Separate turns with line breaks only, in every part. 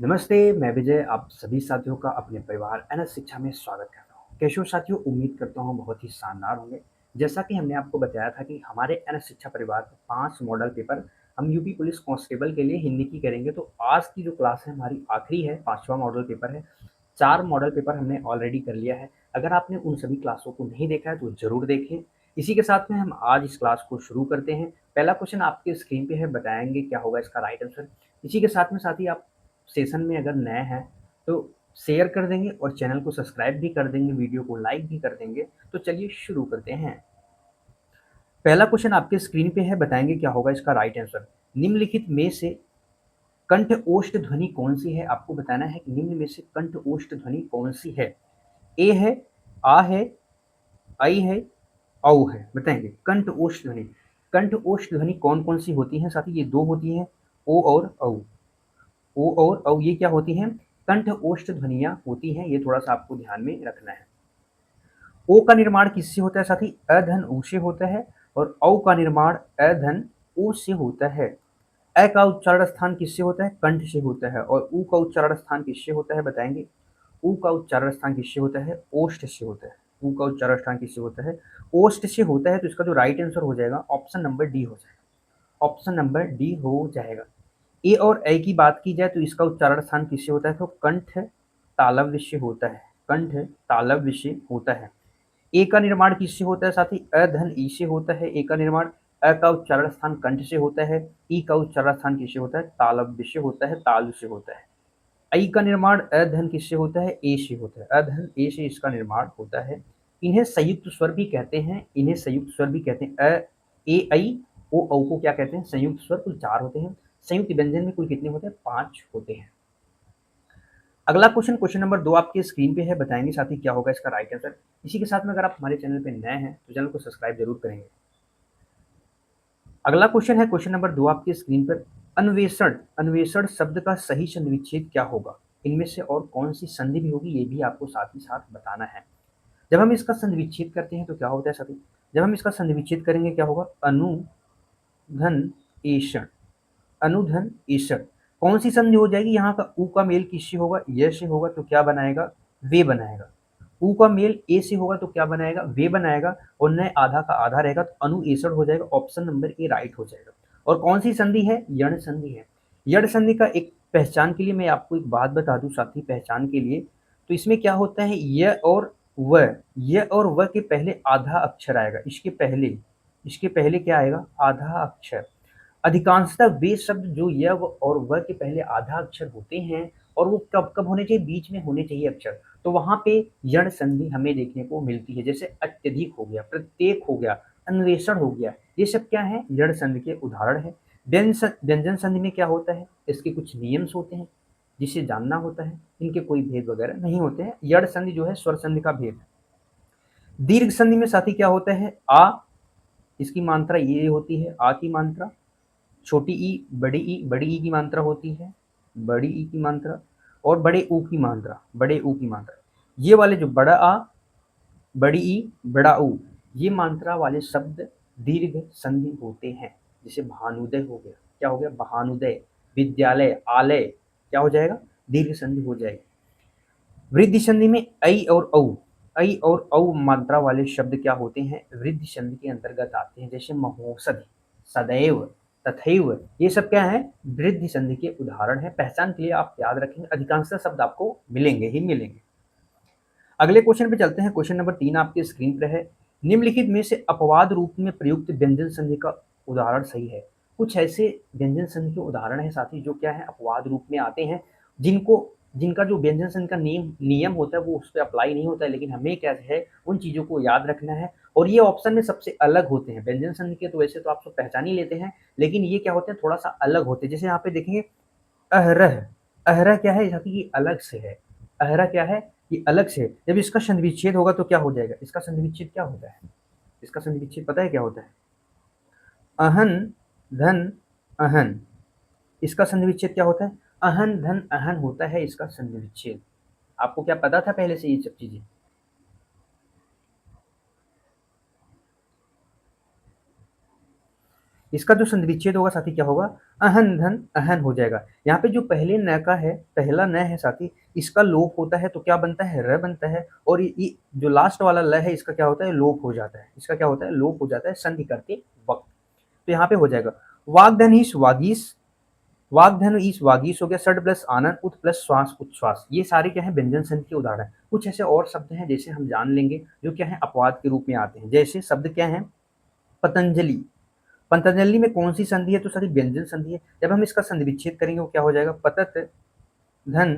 नमस्ते, मैं विजय आप सभी साथियों का अपने परिवार एनएस शिक्षा में स्वागत करता हूँ। कैसे हो साथियों? उम्मीद करता हूँ बहुत ही शानदार होंगे। जैसा कि हमने आपको बताया था कि हमारे एनएस शिक्षा परिवार के 5 मॉडल पेपर हम यूपी पुलिस कांस्टेबल के लिए हिंदी की करेंगे। तो आज की जो क्लास है हमारी आखिरी है, 5वां मॉडल पेपर है। 4 मॉडल पेपर हमने ऑलरेडी कर लिया है। अगर आपने उन सभी क्लासों को नहीं देखा है तो ज़रूर देखें। इसी के साथ में हम आज इस क्लास को शुरू करते हैं। पहला क्वेश्चन आपके स्क्रीन पे है, बताएँगे क्या होगा इसका राइट आंसर। इसी के साथ में साथी आप सेशन में अगर नए हैं तो शेयर कर देंगे और चैनल को सब्सक्राइब भी कर देंगे, वीडियो को लाइक भी कर देंगे। तो चलिए शुरू करते हैं। पहला क्वेश्चन आपके स्क्रीन पे है, बताएंगे क्या होगा इसका राइट आंसर। निम्नलिखित में से कंठ ओष्ठ ध्वनि कौन सी है? आपको बताना है कि निम्न में से कंठ ओष्ठ ध्वनि कौन सी है। ए है, आ है, आई है, औ है। बताएंगे कंठ ओष्ठ ध्वनि। कंठ ओष्ठ ध्वनि कौन कौन सी होती है साथी? ये दो होती हैं, ओ और औ। ओ और औ ये क्या होती हैं? कंठ ओष्ठ ध्वनियां होती हैं। ये थोड़ा सा आपको ध्यान में रखना है। ओ का निर्माण किससे होता है साथी? अ धन ऊ से होता है। और औ का निर्माण अ धन ओ से होता है। अ का उच्चारण स्थान किससे होता है? कंठ से होता है। और ऊ का उच्चारण स्थान किससे होता है? बताएंगे। ऊ का उच्चारण स्थान किससे होता है? ओष्ठ से होता है। ऊ का उच्चारण स्थान किससे होता है? ओष्ठ से होता है। तो इसका जो राइट आंसर हो जाएगा ऑप्शन नंबर डी हो जाएगा। ऑप्शन नंबर डी हो जाएगा। ए और ए की बात की जाए तो इसका उच्चारण स्थान किससे होता है? तो कंठ तालव्य से होता है। कंठ तालव्य से होता है। ए का निर्माण किससे होता है साथी? अ धन ई से होता है। ए का निर्माण। अ का उच्चारण स्थान कंठ से होता है। ई का उच्चारण स्थान किससे होता है? तालव्य से होता है, तालु से होता है। आई का निर्माण अ धन किससे होता है? ए से होता है। अ धन ए से इसका निर्माण होता है। इन्हें संयुक्त स्वर भी कहते हैं। इन्हें संयुक्त स्वर भी कहते हैं। अ ए आई ओ औ को क्या कहते हैं? संयुक्त स्वर। कुल 4 होते हैं। संयुक्त व्यंजन में कुल कितने होते हैं? 5 होते हैं। अगला क्वेश्चन, क्वेश्चन नंबर 2 आपके स्क्रीन पे है, बताएंगे साथी क्या होगा इसका राइट आंसर। इसी के साथ में अगर आप हमारे चैनल पे नए हैं तो चैनल को सब्सक्राइब जरूर करेंगे। अगला क्वेश्चन है क्वेश्चन नंबर 2 आपकी स्क्रीन पर। अन्वेषण, अन्वेषण शब्द का सही संधिविच्छेद क्या होगा? इनमें से और कौन सी संधि भी होगी ये भी आपको साथ ही साथ बताना है। जब हम इसका संधिविच्छेद करते हैं तो क्या होता है साथी? जब हम इसका संधिविच्छेद करेंगे क्या होगा? अनुधन एषण। अनुधन ईषण। कौन सी संधि हो जाएगी? यहाँ का ऊ का मेल किससे होगा? य से होगा तो क्या बनाएगा? वे बनाएगा। ऊ का मेल ए से होगा तो क्या बनाएगा? वे बनाएगा। और न आधा का आधा रहेगा तो अनु ईषण हो जाएगा। ऑप्शन नंबर ए राइट हो जाएगा। और कौन सी संधि है? यण संधि है। यण संधि का एक पहचान के लिए मैं आपको एक बात बता दूं साथी, पहचान के लिए। तो इसमें क्या होता है? य और व, य और व के पहले आधा अक्षर आएगा। इसके पहले क्या आएगा? आधा अक्षर। अधिकांशतः वे शब्द जो य और व के पहले आधा अक्षर होते हैं और वो कब कब होने चाहिए? बीच में होने चाहिए अक्षर। तो वहां पे यण संधि हमें देखने को मिलती है। जैसे अत्यधिक हो गया, प्रत्येक हो गया, अन्वेषण हो गया, ये सब क्या है? यण संधि के उदाहरण है। व्यंजन संधि में क्या होता है? इसके कुछ नियम्स होते हैं जिसे जानना होता है। इनके कोई भेद वगैरह नहीं होते हैं। यण संधि जो है स्वर संधि का भेद है। दीर्घ संधि में साथी क्या होता है? आ, इसकी मात्रा ये होती है, आ की मात्रा। छोटी ई, बड़ी ई, बड़ी ई की मात्रा होती है, बड़ी ई की मात्रा। और बड़े ऊ की मात्रा, बड़े ऊ की मात्रा। ये वाले जो बड़ा आ, बड़ी ई, बड़ा ऊ, ये मात्रा वाले शब्द दीर्घ संधि होते हैं। जैसे भानुदय हो गया, क्या हो गया? भानुदय। विद्यालय, आलय, क्या हो जाएगा? दीर्घ संधि हो जाएगी। वृद्धि संधि में ऐ और औ, ऐ और औ मात्रा वाले शब्द क्या होते हैं? वृद्धि संधि के अंतर्गत आते हैं। जैसे महोषध, सदैव, तथैव, ये सब क्या है? वृद्धि संधि के उदाहरण है। पहचान के लिए आप याद रखेंगे, अधिकांशतः शब्द आपको मिलेंगे ही मिलेंगे। अगले क्वेश्चन पे चलते हैं। क्वेश्चन नंबर 3 आपके स्क्रीन पर है। निम्नलिखित में से अपवाद रूप में प्रयुक्त व्यंजन संधि का उदाहरण सही है। कुछ ऐसे व्यंजन संधि के उदाहरण है साथी जो क्या है? अपवाद रूप में आते हैं, जिनको जिनका जो व्यंजन संधि का नियम होता है वो उस पर अप्लाई नहीं होता है, लेकिन हमें क्या है? उन चीज़ों को याद रखना है। और ये ऑप्शन में सबसे अलग होते हैं। व्यंजन संधि के तो वैसे तो आप सब पहचान ही लेते हैं, लेकिन ये क्या होते हैं? थोड़ा सा अलग होते हैं। जैसे यहाँ पे देखेंगे अहरह, अहरह क्या है साथी? ये अलग से है। अहरह क्या है? ये अलग से। जब इसका संधि विच्छेद होगा तो क्या हो जाएगा? इसका संधि विच्छेद क्या होता है? इसका संधि विच्छेद पता है क्या होता है? अहन धन अहन। इसका संधि विच्छेद क्या होता है? अहन धन अहन होता है इसका संधि विच्छेद। आपको क्या पता था पहले से ये सब चीजें? इसका जो संधिविच्छेद होगा साथी क्या होगा, अहन धन अहन हो जाएगा। यहाँ पे जो पहले न का है, पहला न है साथी, इसका लोप होता है तो क्या बनता है, र बनता है। और ये जो लास्ट वाला ल है इसका क्या होता है, लोप हो जाता है। इसका क्या होता है, लोप हो जाता है संधि करते वक्त। तो यहाँ पे हो जाएगा वाग्धनीश वागीश, वाग्धन ईश वागीश हो गया, सड प्लस आनंद, उत प्लस श्वास उच्छ्वास। ये सारे क्या है, व्यंजन संधि के उदाहरण। कुछ ऐसे और शब्द हैं जैसे हम जान लेंगे जो क्या है, अपवाद के रूप में आते हैं। जैसे शब्द क्या है, पतंजलि। पतंजलि में कौन सी संधि है, तो सारी व्यंजन संधि है। जब हम इसका संधि विच्छेद करेंगे वो क्या हो जाएगा, पतत धन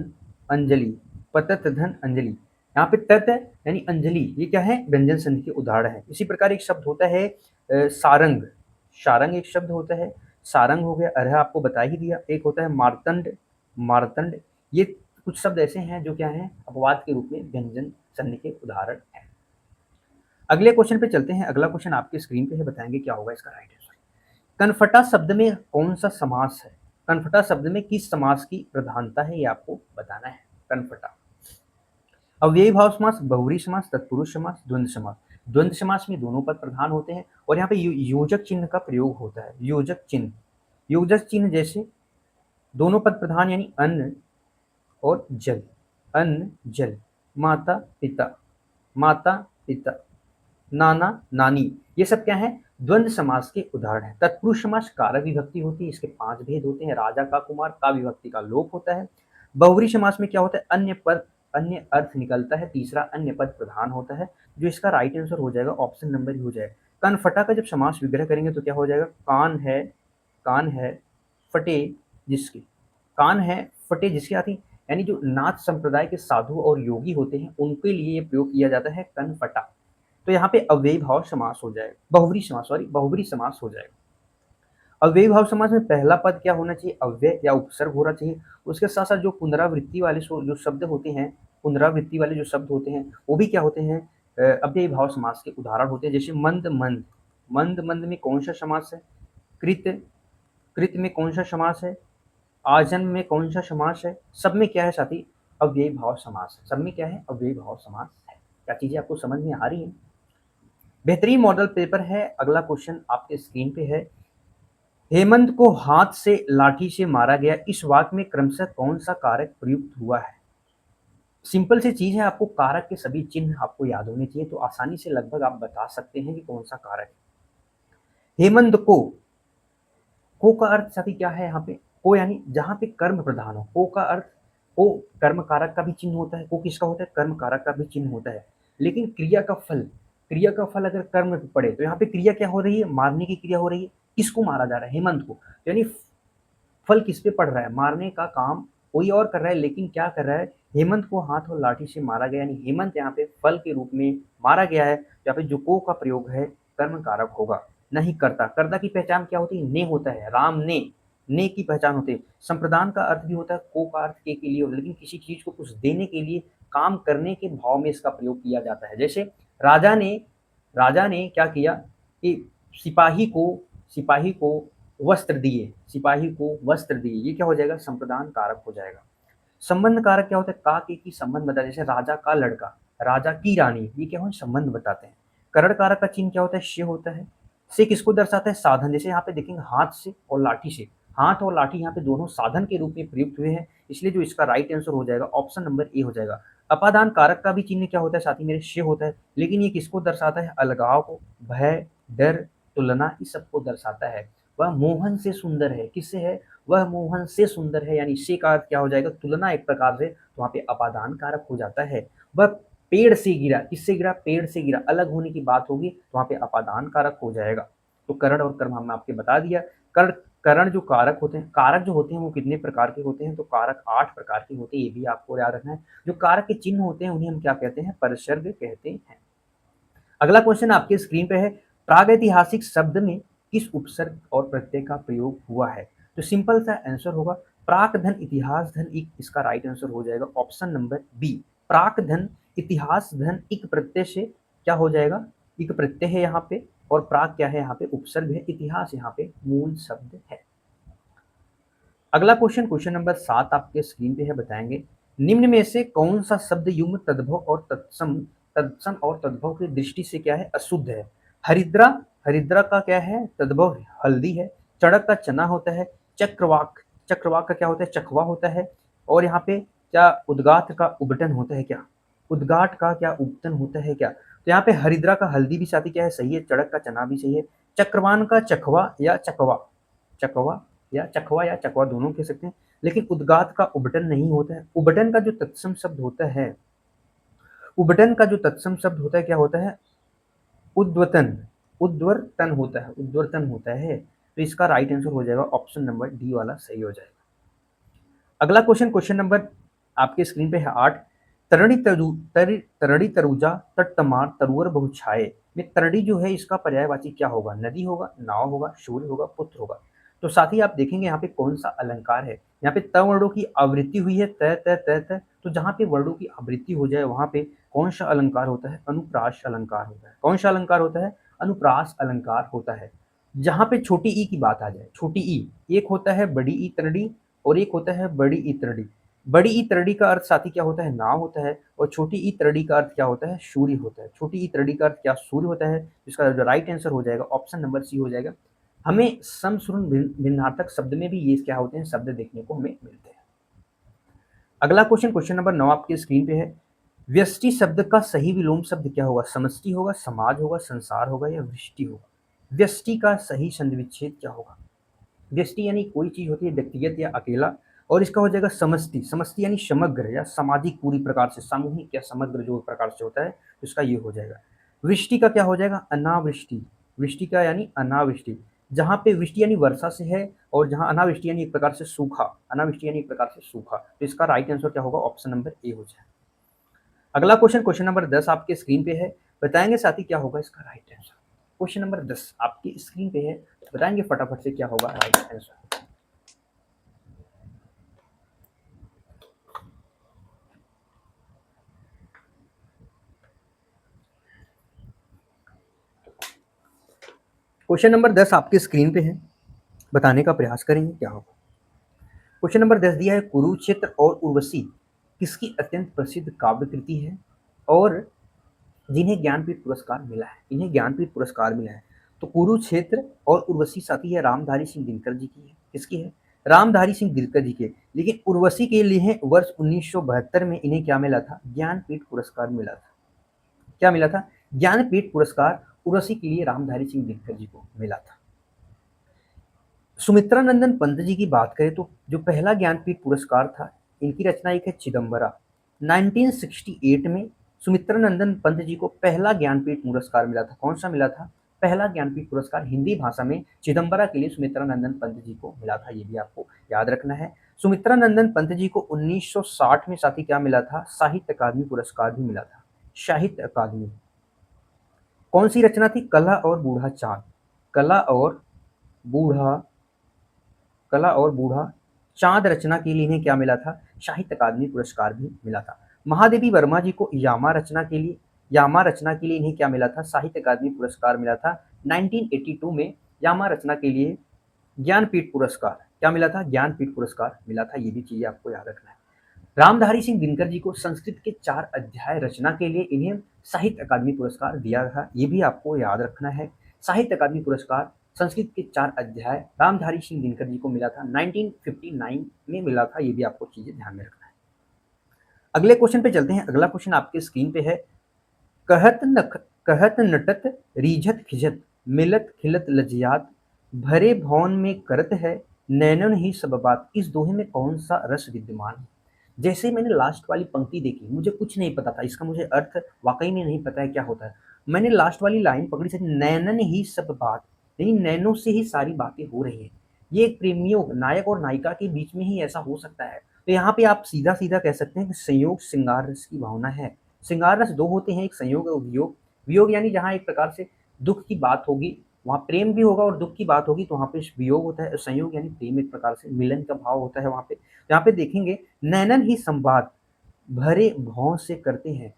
अंजलि, पतत धन अंजलि। यहाँ पे तत यानी अंजलि, ये क्या है, व्यंजन संधि के उदाहरण है। इसी प्रकार एक शब्द होता है सारंग, सारंग एक शब्द होता है, सारंग हो गया, अरह आपको बता ही दिया। एक होता है मार्तंड, मार्तंड। ये कुछ शब्द ऐसे हैं जो क्या है, अपवाद के रूप में व्यंजन संधि के उदाहरण है। अगले क्वेश्चन पे चलते हैं। अगला क्वेश्चन आपके स्क्रीन पे है, बताएंगे क्या होगा इसका राइट आंसर। कनफटा शब्द में कौन सा समास है, कनफटा शब्द में किस समास की प्रधानता है, ये आपको बताना है। कनफटा अव्ययी भाव समास, बहुव्रीहि समास, तत्पुरुष समास, द्वंद्व समास। द्वंद्व समास में दोनों पद प्रधान होते हैं और यहाँ पे योजक चिन्ह का प्रयोग होता है। योजक चिन्ह, योजक चिन्ह जैसे दोनों पद प्रधान यानी अन्न और जल, अन्न जल, माता पिता, माता पिता, नाना नानी, ये सब क्या है, द्वंद्व समास के उदाहरण है। तत्पुरुष समास कारक विभक्ति होती है, इसके 5 भेद होते हैं। राजा का कुमार का विभक्ति का लोप होता है। बहुव्रीहि समास में क्या होता है, अन्य पद अन्य अर्थ निकलता है, तीसरा अन्य पद प्रधान होता है। जो इसका राइट आंसर हो जाएगा ऑप्शन नंबर ही हो जाएगा। कनफटा का जब समास विग्रह करेंगे तो क्या हो जाएगा, कान है फटे जिसके, कान है फटे जिसके आती, यानी जो नाथ संप्रदाय के साधु और योगी होते हैं उनके लिए ये प्रयोग किया जाता है कनफटा। तो यहाँ पे अव्ययी भाव समास हो जाएगा, बहुव्रीहि समास हो जाएगा। अव्ययी भाव समास में पहला पद क्या होना चाहिए, अव्यय या उपसर्ग होना चाहिए। उसके साथ साथ जो पुनरावृत्ति वाले जो शब्द होते हैं, पुनरावृत्ति वाले जो शब्द होते हैं वो भी क्या होते हैं, अव्ययी भाव समास के उदाहरण होते हैं। जैसे मंद मंद, मंद मंद में कौन सा समास है, कृत, कृत में कौन सा समास है, आजन्म में कौन सा समास है, सब में क्या है साथी, अव्ययी भाव समास है। सब में क्या है, अव्ययी भाव समास है। क्या चीजें आपको समझ में आ रही है। बेहतरीन मॉडल पेपर है। अगला क्वेश्चन आपके स्क्रीन पे है, हेमंत को हाथ से लाठी से मारा गया, इस वाक्य में क्रमशः कौन सा कारक प्रयुक्त हुआ है। सिंपल सी चीज है, आपको कारक के सभी चिन्ह आपको याद होने चाहिए, तो आसानी से लगभग आप बता सकते हैं कि कौन सा कारक है। हेमंत को का अर्थ साथी क्या है, यहाँ पे को यानी जहां पे कर्म प्रधान हो, को का अर्थ, को कर्म कारक का भी चिन्ह होता है, को किसका होता है, कर्म कारक का भी चिन्ह होता है। लेकिन क्रिया का फल, क्रिया का फल अगर कर्म पे पड़े तो यहाँ पे क्रिया क्या हो रही है, मारने की क्रिया हो रही है। किसको मारा जा रहा है, हेमंत को। यानी फल किस पे पड़ रहा है, मारने का काम कोई और कर रहा है, लेकिन क्या कर रहा है, हेमंत को हाथ और लाठी से मारा गया, यानी हेमंत यहाँ पे फल के रूप में मारा गया है। यहाँ पे जो को का प्रयोग है कर्म कारक होगा, नहीं कर्ता। कर्ता की पहचान क्या होती है, ने होता है, राम ने की पहचान होती है। संप्रदान का अर्थ भी होता है को का अर्थ के लिए, लेकिन किसी चीज को कुछ देने के लिए, काम करने के भाव में इसका प्रयोग किया जाता है। जैसे राजा ने क्या किया कि सिपाही को वस्त्र दिए, सिपाही को वस्त्र दिए, ये क्या हो जाएगा, संप्रदान कारक हो जाएगा। संबंध कारक क्या होता है, का के की संबंध बताते, जैसे राजा का लड़का, राजा की रानी, ये क्या हो, संबंध बताते हैं। करण कारक का चिन्ह क्या होता है, शे होता है। से किसको दर्शाता है, साधन। जैसे यहाँ पे देखेंगे हाथ से और लाठी से, हाथ और लाठी यहाँ पे दोनों साधन के रूप में प्रयुक्त हुए हैं, इसलिए जो इसका राइट आंसर हो जाएगा ऑप्शन नंबर ए हो जाएगा। अपादान कारक का भी चिन्ह क्या होता है साथी मेरे, शे होता है, लेकिन ये किसको दर्शाता है, अलगाव को, भय, डर, तुलना, इस सबको दर्शाता है। वह मोहन से सुंदर है, किससे है, वह मोहन से सुंदर है, यानी से का अर्थ क्या हो जाएगा, तुलना एक प्रकार से, तो वहाँ पे अपादान कारक हो जाता है। वह पेड़ से गिरा, किससे गिरा, पेड़ से गिरा, अलग होने की बात होगी तो वहाँ पे अपादान कारक हो जाएगा। तो करण और कर्म हमने आपके बता दिया। करण करण जो कारक होते हैं, कारक जो होते हैं वो कितने प्रकार के होते हैं, तो कारक 8 प्रकार के होते हैं, ये भी आपको याद रखना है। जो कारक के चिन्ह होते हैं उन्हें हम क्या कहते हैं, परसर्ग कहते हैं। अगला क्वेश्चन आपके स्क्रीन पे है, प्रागैतिहासिक शब्द में किस उपसर्ग और प्रत्यय का प्रयोग हुआ है। तो सिंपल सा आंसर होगा प्राक धन इतिहास धन इक, इसका राइट आंसर हो जाएगा ऑप्शन नंबर बी। प्राक धन इतिहास धन इक प्रत्यय से क्या हो जाएगा, इक प्रत्यय है यहाँ पे, और प्राक क्या है, यहाँ पे उपसर्ग है, इतिहास यहाँ पे मूल शब्द है। अगला क्वेश्चन, क्वेश्चन नंबर 7 आपके स्क्रीन पे है, बताएंगे निम्न में से कौन सा शब्द युग्म तद्भव और तत्सम और तद्भव की दृष्टि से क्या है, अशुद्ध है। हरिद्रा, हरिद्रा का क्या है तद्भव हल्दी है, चड़क का चना होता है, चक्रवाक चक्रवाक का क्या होता है चकवा होता है, और यहाँ पे क्या उद्गात का उबटन होता है क्या, उद्गाट का क्या उबटन होता है क्या। तो यहाँ पे हरिद्रा का हल्दी भी साथी क्या है सही है, चड़क का चना भी सही है, चक्रवान का चखवा या चकवा, चकवा या चकवा दोनों कह सकते हैं, लेकिन उद्गात का उबटन नहीं होता है। उबटन का जो तत्सम शब्द होता है, उबटन का जो तत्सम शब्द होता है क्या होता है उद्वतन, उद्वर्तन होता है, उद्वर्तन होता है। तो इसका राइट आंसर हो जाएगा ऑप्शन नंबर डी वाला सही हो जाएगा। अगला क्वेश्चन, क्वेश्चन नंबर आपके स्क्रीन पे है 8। तरड़ी तरुजा तटतमार तरुअर बहुछाए में तरड़ी जो है इसका पर्यायवाची क्या होगा, नदी होगा, नाव होगा, सूर्य होगा, पुत्र होगा। तो साथ ही आप देखेंगे यहाँ पे कौन सा अलंकार है, यहाँ पे त वर्णों की आवृत्ति हुई है त त त त, तो जहाँ पे वर्णों की आवृत्ति हो जाए वहां पे कौन सा अलंकार होता है, अनुप्रास अलंकार होता है। कौन सा अलंकार होता है, अनुप्रास अलंकार होता है। जहाँ पे छोटी ई की बात आ जाए, छोटी ई एक होता है बड़ी ई तरड़ी और एक होता है बड़ी ई तरड़ी। बड़ी ई तरड़ी का अर्थ साथी क्या होता है नाव होता है, और छोटी ई तरड़ी का अर्थ क्या होता है सूर्य होता है। छोटी ई तरड़ी का अर्थ क्या सूर्य होता है, इसका जो राइट आंसर हो जाएगा ऑप्शन नंबर सी हो जाएगा। हमें समश्रुन भिन्नार्थक शब्द में भी ये क्या होते हैं शब्द देखने को हमें मिलते हैं। अगला क्वेश्चन, क्वेश्चन नंबर 9 आपके स्क्रीन पे है। व्यष्टि शब्द का सही विलोम शब्द क्या होगा, समष्टि होगा, समाज होगा, संसार होगा या वृष्टि होगा। व्यष्टि का सही संधि विच्छेद क्या होगा। व्यष्टि यानी कोई चीज होती है व्यक्तिगत या अकेला, और इसका हो जाएगा समष्टि। समष्टि यानी समग्र या सामाजिक पूरी प्रकार से, सामूहिक या समग्र जो प्रकार से होता है, तो इसका ये हो जाएगा। वृष्टि का क्या हो जाएगा अनावृष्टि। वृष्टि का यानी अनावृष्टि, जहाँ पे वृष्टि यानी वर्षा से है, और जहाँ अनावृष्टि यानी एक प्रकार से सूखा, अनावृष्टि यानी एक प्रकार से सूखा। तो इसका राइट आंसर क्या होगा ऑप्शन नंबर ए हो जाए। अगला क्वेश्चन, क्वेश्चन नंबर 10 आपके स्क्रीन पे है, बताएंगे साथी क्या होगा इसका राइट आंसर। क्वेश्चन नंबर 10 आपकी स्क्रीन पे है, बताएंगे फटाफट से क्या होगा राइट आंसर। क्वेश्चन नंबर 10 आपकी स्क्रीन पे है, बताने का प्रयास करेंगे क्या होगा। क्वेश्चन नंबर 10 दिया है, कुरुक्षेत्र और उर्वशी किसकी अत्यंत प्रसिद्ध काव्य कृति है और जिन्हें ज्ञानपीठ पुरस्कार मिला है, इन्हें ज्ञानपीठ पुरस्कार मिला है। तो कुरुक्षेत्र और उर्वशी साथी है रामधारी सिंह दिनकर जी की है। किसकी है, रामधारी सिंह दिनकर जी के। लेकिन उर्वशी के लिए वर्ष 1972 में इन्हें क्या मिला था, ज्ञानपीठ पुरस्कार मिला था। क्या मिला था, ज्ञानपीठ पुरस्कार उर्वशी के लिए रामधारी सिंह दिनकर जी को मिला था। सुमित्रा नंदन पंत जी की बात करें तो जो पहला ज्ञानपीठ पुरस्कार था, इनकी रचना एक है चिदम्बरा। 1968 में सुमित्रा नंदन पंत जी को पहला ज्ञानपीठ पुरस्कार मिला था। कौन सा मिला था, पहला ज्ञानपीठ पुरस्कार हिंदी भाषा में चिदम्बरा के लिए सुमित्रा नंदन पंत जी को मिला था, ये भी आपको याद रखना है। सुमित्रा नंदन पंत जी को 1960 में साथी क्या मिला था, साहित्य अकादमी पुरस्कार भी मिला था। साहित्य अकादमी, कौन सी रचना थी, कला और बूढ़ा चांद। कला और बूढ़ा, कला और बूढ़ा चांद रचना के लिए इन्हें क्या मिला था, साहित्य अकादमी पुरस्कार भी मिला था। महादेवी वर्मा जी को यामा रचना के लिए, यामा रचना के लिए इन्हें क्या मिला था, साहित्य अकादमी पुरस्कार मिला था 1982 में। यामा रचना के लिए ज्ञानपीठ पुरस्कार क्या मिला था, ज्ञानपीठ पुरस्कार मिला था, ये भी चीजें आपको याद रखना है। रामधारी सिंह दिनकर जी को संस्कृत के 4 अध्याय रचना के लिए इन्हें साहित्य अकादमी पुरस्कार दिया था, ये भी आपको याद रखना है। साहित्य अकादमी पुरस्कार संस्कृत के 4 अध्याय रामधारी सिंह दिनकर जी को मिला था, 1959 में मिला था, ये भी आपको चीजें ध्यान में रखना है। अगले क्वेश्चन पे चलते हैं। अगला क्वेश्चन आपके स्क्रीन पे है, कहत नटत रीझत खिझत मिलत खिलत लजियात भरे भवन में करत है नैनन ही सब बात। इस दोहे में कौन सा रस विद्यमान है। जैसे मैंने लास्ट वाली पंक्ति देखी, मुझे कुछ नहीं पता था, इसका मुझे अर्थ वाकई में नहीं पता है क्या होता है। मैंने लास्ट वाली लाइन पकड़ी से, नैनन ही सब बात, यानी नैनों से ही सारी बातें हो रही हैं। ये एक प्रेमियों, नायक और नायिका के बीच में ही ऐसा हो सकता है। तो यहाँ पे आप सीधा सीधा कह सकते हैं कि संयोग श्रृंगार रस की भावना है। श्रृंगार रस दो होते हैं, एक संयोग और वियोग। वियोग यानी जहाँ एक प्रकार से दुख की बात होगी, वहाँ प्रेम भी होगा, और दुख की बात होगी तो वहाँ पे वियोग होता है। संयोग यानी प्रेम, एक प्रकार से मिलन का भाव होता है वहाँ पे। यहाँ पे देखेंगे नैनन ही संवाद भरे भाव से करते हैं।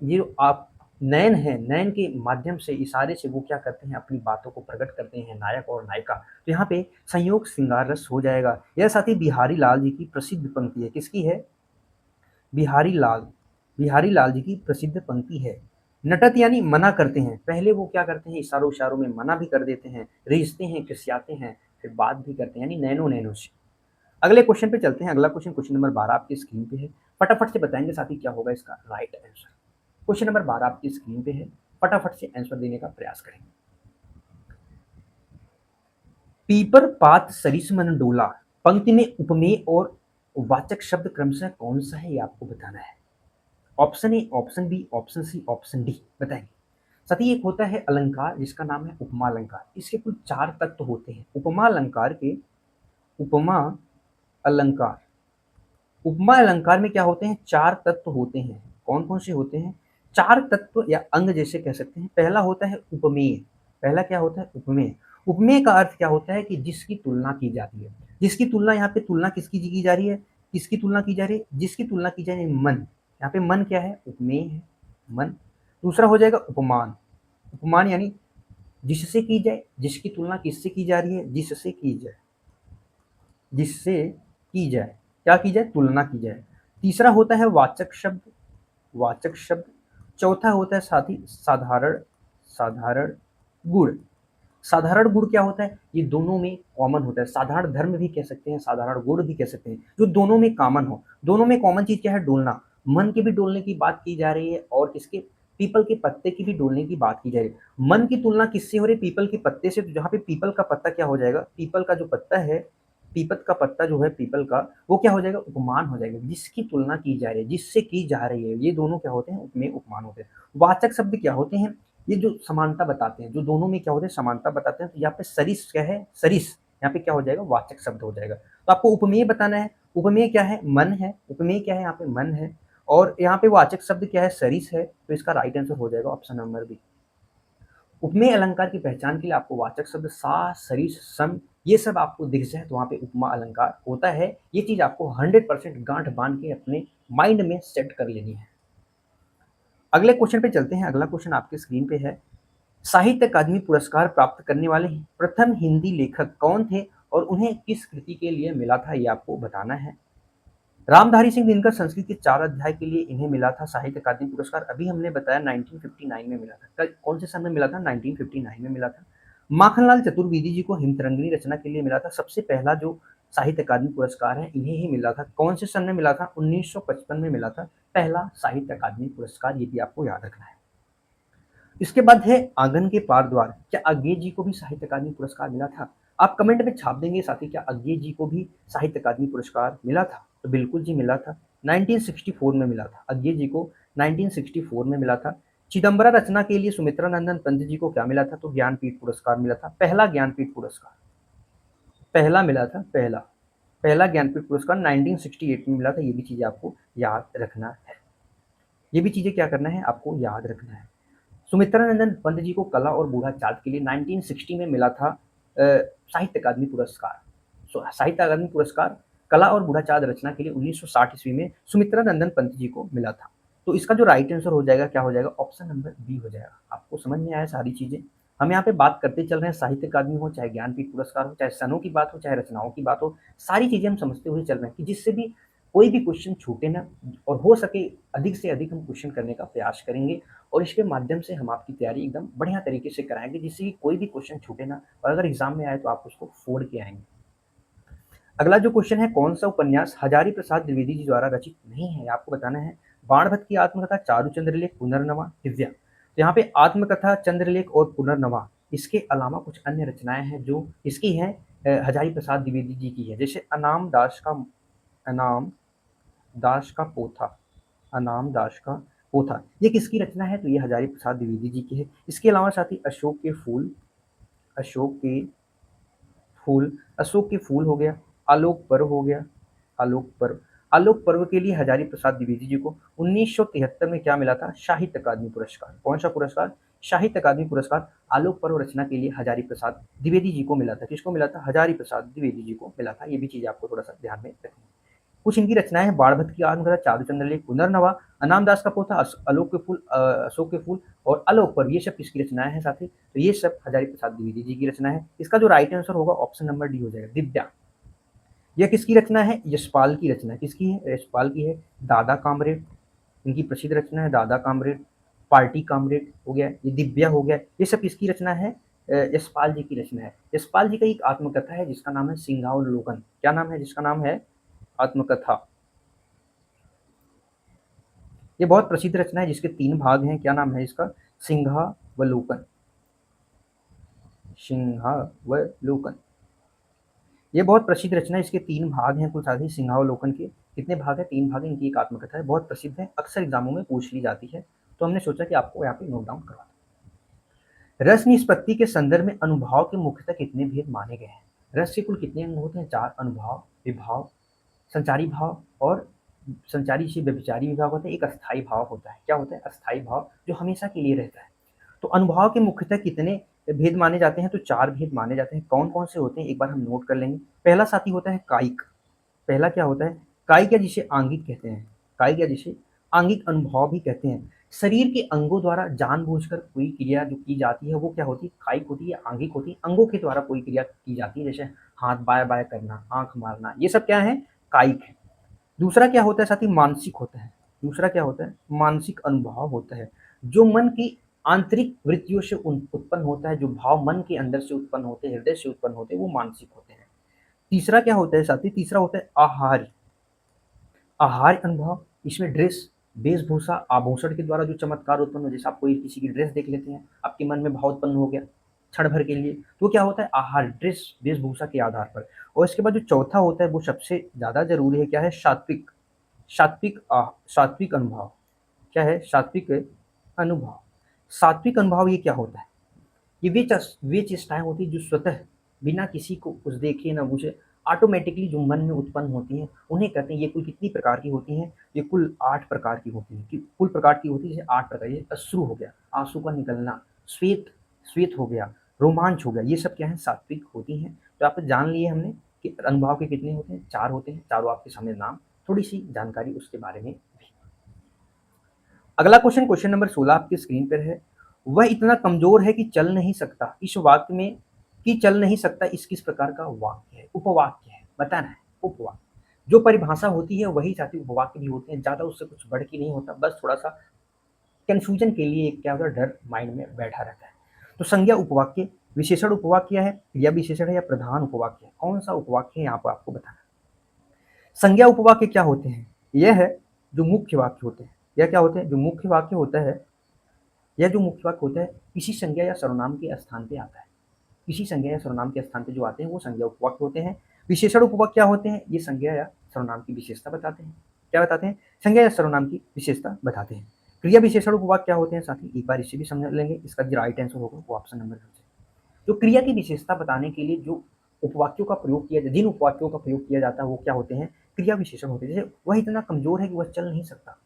ये आप नयन है, नयन के माध्यम से, इशारे से वो क्या करते हैं, अपनी बातों को प्रकट करते हैं नायक और नायिका। तो यहाँ पे संयोग श्रृंगार रस हो जाएगा। यह साथ ही बिहारी लाल जी की प्रसिद्ध पंक्ति है। किसकी है, बिहारी लाल जी की प्रसिद्ध पंक्ति है। नटत यानी मना करते हैं, पहले वो क्या करते हैं इशारों इशारों में मना भी कर देते हैं, रिझते हैं, खिसियाते हैं, फिर बात भी करते हैं, यानी नैनो नैनो से। अगले क्वेश्चन पे चलते हैं। अगला क्वेश्चन क्वेश्चन नंबर 12 आपकी स्क्रीन पे है। फटाफट से बताएंगे साथी क्या होगा इसका राइट आंसर। क्वेश्चन नंबर 12 आपकी स्क्रीन पे है, फटाफट से आंसर देने का प्रयास करेंगे। पीपर पात सरिस मन डोला, पंक्ति में उपमेय और वाचक शब्द क्रमशः कौन सा है ये आपको बताना है। Option A, option B, option C, option D बताएंगे। साथी एक होता है अलंकार जिसका नाम है उपमा अलंकार। इसके कुल 4 तत्व होते हैं। उपमा अलंकार के उपमा अलंकार उपमा अलंकार में क्या होते हैं 4 तत्व होते हैं। कौन कौन से होते हैं 4 तत्व या अंग जैसे कह सकते हैं। पहला होता है उपमेय। पहला क्या होता है उपमेय। उपमेय का अर्थ क्या होता है कि जिसकी तुलना की जाती है। जिसकी तुलना, यहाँ पे तुलना किसकी की जा रही है, किसकी तुलना की जा रही है, जिसकी तुलना की जा रही है मन। यहाँ पे मन क्या है उपमेय है, मन। दूसरा हो जाएगा उपमान। उपमान यानी जिससे की जाए, जिसकी तुलना किससे की जा रही है, जिससे की जाए, जिससे की जाए, क्या की जाए तुलना की जाए। तीसरा होता है वाचक शब्द, वाचक शब्द। चौथा होता है साथी साधारण, साधारण गुण। साधारण गुण क्या होता है, ये दोनों में कॉमन होता है। साधारण धर्म भी कह सकते हैं, साधारण गुण भी कह सकते हैं, जो दोनों में कॉमन हो। दोनों में कॉमन चीज क्या है, डोलना। मन के भी डोलने की बात की जा रही है और किसके, पीपल के पत्ते की भी डोलने की बात की जा रही है। मन की तुलना किससे हो रही है, पीपल के पत्ते से। तो जहाँ पे पीपल का पत्ता क्या हो जाएगा, पीपल का जो पत्ता है, पीपत का पत्ता जो है पीपल का, वो क्या हो जाएगा उपमान हो जाएगा। जिसकी तुलना की जा रही है, जिससे की जा रही है, ये दोनों क्या होते हैं उपमेय उपमान होते हैं। वाचक शब्द क्या होते हैं, ये जो समानता बताते हैं, जो दोनों में क्या होते हैं समानता बताते हैं। तो यहाँ पे सरिस क्या है, सरिस, यहाँ पे क्या हो जाएगा वाचक शब्द हो जाएगा। तो आपको उपमेय बताना है। उपमेय क्या है, मन है। उपमेय क्या है, यहाँ पे मन है। और यहाँ पे वाचक शब्द क्या है, सरिस है। तो इसका राइट आंसर हो जाएगा ऑप्शन नंबर बी। उपमेय अलंकार की पहचान के लिए आपको वाचक शब्द सा, सरिस, सम, ये सब आपको दिख जाए तो वहाँ पे उपमा अलंकार होता है। ये चीज आपको 100% गांठ बांध के अपने माइंड में सेट कर लेनी है। अगले क्वेश्चन पे चलते हैं। अगला क्वेश्चन आपके स्क्रीन पे है। साहित्य अकादमी पुरस्कार प्राप्त करने वाले प्रथम हिंदी लेखक कौन थे और उन्हें किस कृति के लिए मिला था, ये आपको बताना है। रामधारी सिंह दिनकर संस्कृत के 4 अध्याय के लिए इन्हें मिला था साहित्य अकादमी पुरस्कार। अभी हमने बताया 1959 में मिला था। कौन से सन में मिला था, 1959 में मिला था। माखनलाल चतुर्वेदी जी को हिमतरंगिणी रचना के लिए मिला था। सबसे पहला जो साहित्य अकादमी पुरस्कार है इन्हें ही मिला था। कौन से सन में मिला था, 1955 में मिला था पहला साहित्य अकादमी पुरस्कार। ये भी आपको याद रखना है। इसके बाद है आंगन के पार द्वार। क्या अज्ञे जी को भी साहित्य अकादमी पुरस्कार मिला था। आप कमेंट में छाप देंगे साथी, क्या अज्ञे जी को भी साहित्य अकादमी पुरस्कार मिला था। तो बिल्कुल जी मिला था, 1964 में मिला था। अज्ञे जी को 1964 में मिला था। चिदम्बरा रचना के लिए सुमित्रा नंदन पंत जी को क्या मिला था, तो ज्ञानपीठ पुरस्कार मिला था। पहला ज्ञानपीठ पुरस्कार, पहला मिला था, पहला पहला ज्ञानपीठ पुरस्कार 1968 में मिला था। ये भी चीजें आपको याद रखना है। ये भी चीजें क्या करना है, आपको याद रखना है। सुमित्रा नंदन पंत जी को कला और बूढ़ा चाँद के लिए 1960 में मिला था साहित्य अकादमी पुरस्कार। साहित्य अकादमी पुरस्कार कला और बूढ़ा चाँद रचना के लिए 1960 ईस्वी में सुमित्रा नंदन पंत जी को मिला था। तो इसका जो राइट आंसर हो जाएगा क्या हो जाएगा, ऑप्शन नंबर बी हो जाएगा। आपको समझ में आया सारी चीजें। हम यहाँ पे बात करते चल रहे हैं, साहित्य अकादमी हो चाहे ज्ञानपीठ पुरस्कार हो, चाहे सनों की बात हो, चाहे रचनाओं की बात हो, सारी चीजें हम समझते हुए चल रहे हैं कि जिससे भी कोई भी क्वेश्चन छूटे ना, और हो सके अधिक से अधिक हम क्वेश्चन करने का प्रयास करेंगे। और इसके माध्यम से हम आपकी तैयारी एकदम बढ़िया तरीके से कराएंगे, जिससे कि कोई भी क्वेश्चन छूटे ना, और अगर एग्जाम में आए तो आप उसको फोड़ के आएंगे। अगला जो क्वेश्चन है, कौन सा उपन्यास हजारी प्रसाद द्विवेदी जी द्वारा रचित नहीं है, आपको बताना है। बाणभट्ट की आत्मकथा, चारु चंद्रलेख, पुनर्नवा, दिव्या। तो यहाँ पे आत्मकथा, चंद्रलेख और पुनर्नवा, इसके अलावा कुछ अन्य रचनाएं हैं जो इसकी हैं, हजारी प्रसाद द्विवेदी जी की है। जैसे अनाम दास का पोथा, अनाम दास का पोथा, ये किसकी रचना है, तो ये हजारी प्रसाद द्विवेदी जी की है। इसके अलावा साथ ही अशोक के फूल, अशोक के फूल, अशोक के फूल हो गया, आलोक पर्व हो गया, आलोक पर्व। आलोक पर्व के लिए हजारी प्रसाद द्विवेदी जी को 1973 में क्या मिला था, साहित्य अकादमी पुरस्कार। कौन सा पुरस्कार, साहित्य अकादमी पुरस्कार। आलोक पर्व रचना के लिए हजारी प्रसाद द्विवेदी जी को मिला था। किसको मिला था, हजारी प्रसाद द्विवेदी जी को मिला था। ये भी चीज आपको थोड़ा सा ध्यान में रखनी है। कुछ इनकी रचनाएं हैं, बाणभट्ट की आत्मकथा, चारु चंद्रलेख, पुनर्नवा, अनामदास का पोथा, आलोक के फूल, अशोक के फूल और आलोक पर्व, ये सब किसकी रचनाएं हैं साथी, तो ये सब हजारी प्रसाद द्विवेदी जी की रचना है। इसका जो राइट आंसर होगा ऑप्शन नंबर डी हो जाएगा, दिव्या। यह किसकी रचना है, यशपाल की रचना। किसकी है, यशपाल की है। दादा कामरेड, इनकी प्रसिद्ध रचना है दादा कामरेड। पार्टी कामरेड हो गया, ये दिव्या हो गया, ये सब किसकी रचना है? यशपाल जी की रचना है। यशपाल जी का एक आत्मकथा है जिसका नाम है सिंहावलोकन। क्या नाम है जिसका नाम है? आत्मकथा। ये बहुत प्रसिद्ध रचना है जिसके 3 भाग हैं। क्या नाम है इसका? सिंहावलोकन। सिंहावलोकन। ये बहुत प्रसिद्ध रचना है, इसके 3 भाग हैं कुल साथ ही सिंहावलोकन के। कितने भाग हैं? 3 भाग हैं। इनकी एक आत्मकथा है, बहुत प्रसिद्ध है, अक्सर एग्जामों में पूछ ली जाती है, तो हमने सोचा कि आपको यहाँ पे नोट डाउन करवा दें। रस निष्पत्ति के संदर्भ में अनुभाव के मुख्यतः कितने भेद माने गए हैं? रस के कुल कितने अंग होते हैं? 4। अनुभाव, विभाव, संचारी भाव और संचारी से व्यभिचारी विभाग होता है। एक अस्थाई भाव होता है। क्या होता है? अस्थाई भाव, जो हमेशा के लिए रहता है। तो अनुभव के मुख्यतः कितने भेद माने जाते हैं? तो 4 भेद माने जाते हैं। कौन कौन से होते हैं एक बार हम नोट कर लेंगे। पहला साथी होता है कायिक। पहला क्या होता है? कायिक, या जिसे आंगिक कहते हैं। कायिक या जिसे आंगिक अनुभव भी कहते हैं। शरीर के अंगों द्वारा जानबूझकर कोई क्रिया जो की जाती है वो क्या होती है? कायिक होती है, आंगिक होती है। अंगों के द्वारा कोई क्रिया की जाती है, जैसे हाथ बाय बाय करना, आंख मारना, ये सब क्या है? कायिक है। दूसरा क्या होता है साथी? मानसिक होता है। दूसरा क्या होता है? मानसिक अनुभव होता है, जो मन की आंतरिक वृत्तियों से उत्पन्न होता है। जो भाव मन के अंदर से उत्पन्न होते हैं, हृदय से उत्पन्न होते हैं, वो मानसिक होते हैं। तीसरा क्या होता है साथी? तीसरा होता है आहार। आहार अनुभव, इसमें ड्रेस, वेशभूषा, आभूषण के द्वारा जो चमत्कार उत्पन्न हो, जैसे आप कोई किसी की ड्रेस देख लेते हैं, आपके मन में भाव उत्पन्न हो गया क्षण भर के लिए, तो क्या होता है? आहार, ड्रेस, वेशभूषा के आधार पर। और इसके बाद जो चौथा होता है वो सबसे ज्यादा जरूरी है। क्या है? सात्विक। सात्विक अनुभव। क्या है? सात्विक अनुभव। सात्विक अनुभव ये क्या होता है? ये वे चेष्टाएं होती हैं जो स्वतः बिना किसी को कुछ देखे ना बुझे ऑटोमेटिकली जो मन में उत्पन्न होती हैं, उन्हें कहते हैं। ये कुल कितनी प्रकार की होती हैं? ये कुल 8 प्रकार की होती हैं। कुल प्रकार की होती है, जैसे 8 प्रकार। ये अश्रु हो गया, आंसू का निकलना, श्वेत, श्वेत हो गया, रोमांच हो गया, ये सब क्या है? सात्विक होती हैं। तो आप जान लिए हमने कि अनुभव के कितने होते हैं? 4 होते हैं। चारों आपके सामने नाम, थोड़ी सी जानकारी उसके बारे में भी। अगला क्वेश्चन, क्वेश्चन नंबर 16 आपकी स्क्रीन पर है। वह इतना कमजोर है कि चल नहीं सकता, इस वाक्य में कि चल नहीं सकता इस किस प्रकार का वाक्य है? उपवाक्य है, बताना है। उपवाक्य जो परिभाषा होती है वही साथी उपवाक्य भी होते हैं, ज्यादा उससे कुछ बढ़ के नहीं होता, बस थोड़ा सा कंफ्यूजन के लिए क्या होता है? डर माइंड में बैठा रहता है। तो संज्ञा उपवाक्य, विशेषण उपवाक्य है, क्रिया विशेषण है, या प्रधान उपवाक्य है? कौन सा उपवाक्य है यहाँ पर आपको बताना। संज्ञा उपवाक्य क्या होते हैं? यह है जो मुख्य वाक्य होते हैं। यह क्या होते हैं? जो मुख्य वाक्य होता है, यह जो मुख्य वाक्य होता है किसी संज्ञा या सर्वनाम के स्थान पे आता है। किसी संज्ञा या सर्वनाम के स्थान पे जो आते हैं वो संज्ञा उपवाक्य होते हैं। विशेषण उपवाक्य क्या होते हैं? ये संज्ञा या सर्वनाम की विशेषता बताते हैं। क्या बताते हैं? संज्ञा या सर्वनाम की विशेषता बताते हैं। क्रिया विशेषण उपवाक्य क्या होते हैं साथी? एक बार इसे भी समझ लेंगे। इसका जो राइट आंसर होगा वो ऑप्शन नंबर है। जो क्रिया की विशेषता बताने के लिए जो उपवाक्यों का प्रयोग किया, जिन उपवाक्यों का प्रयोग किया जाता है वो क्या होते हैं? क्रिया विशेषण होते हैं। जैसे वह इतना कमजोर है कि वह चल नहीं सकता,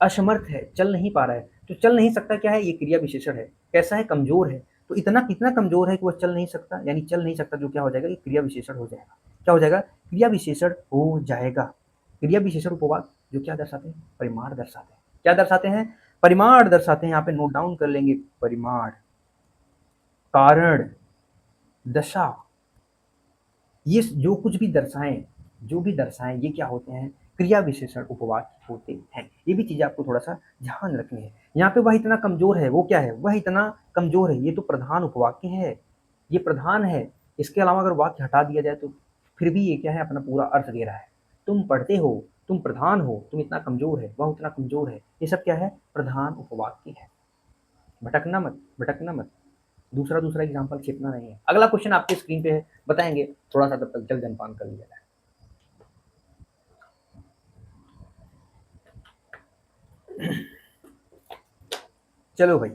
असमर्थ है, चल नहीं पा रहा है, तो चल नहीं सकता क्या है? ये क्रिया विशेषण है। कैसा है? कमजोर है। तो इतना कितना कमजोर है कि वह चल नहीं सकता, यानी चल नहीं सकता, जो क्या हो जाएगा? ये क्रिया विशेषण हो जाएगा। क्या हो जाएगा? क्रिया विशेषण हो जाएगा। क्रिया विशेषण उपवाद जो क्या दर्शाते हैं? परिमाण दर्शाते हैं। क्या दर्शाते हैं? परिमाण दर्शाते हैं। यहाँ पे नोट डाउन कर लेंगे। परिमाण, कारण, दशा, ये जो कुछ भी दर्शाएं, जो भी दर्शाएं, ये क्या होते हैं? क्रिया विशेषण उपवाद होते हैं। ये भी चीजें आपको थोड़ा सा ध्यान रखनी है। यहाँ पे वह इतना कमजोर है, वो क्या है? वह इतना कमजोर है, ये तो प्रधान उपवाक्य है, ये प्रधान है। इसके अलावा अगर वाक्य हटा दिया जाए तो फिर भी ये क्या है? अपना पूरा अर्थ दे रहा है। तुम पढ़ते हो, तुम प्रधान हो, तुम इतना कमजोर है, वह उतना कमजोर है, ये सब क्या है? प्रधान उपवाक्य है। भटकना मत, भटकना मत। दूसरा दूसरा एग्जाम्पल छिपना नहीं है। अगला क्वेश्चन आपके स्क्रीन पे है, बताएंगे। थोड़ा सा तब तक जल जलपान कर लिया जाए। चलो भाई,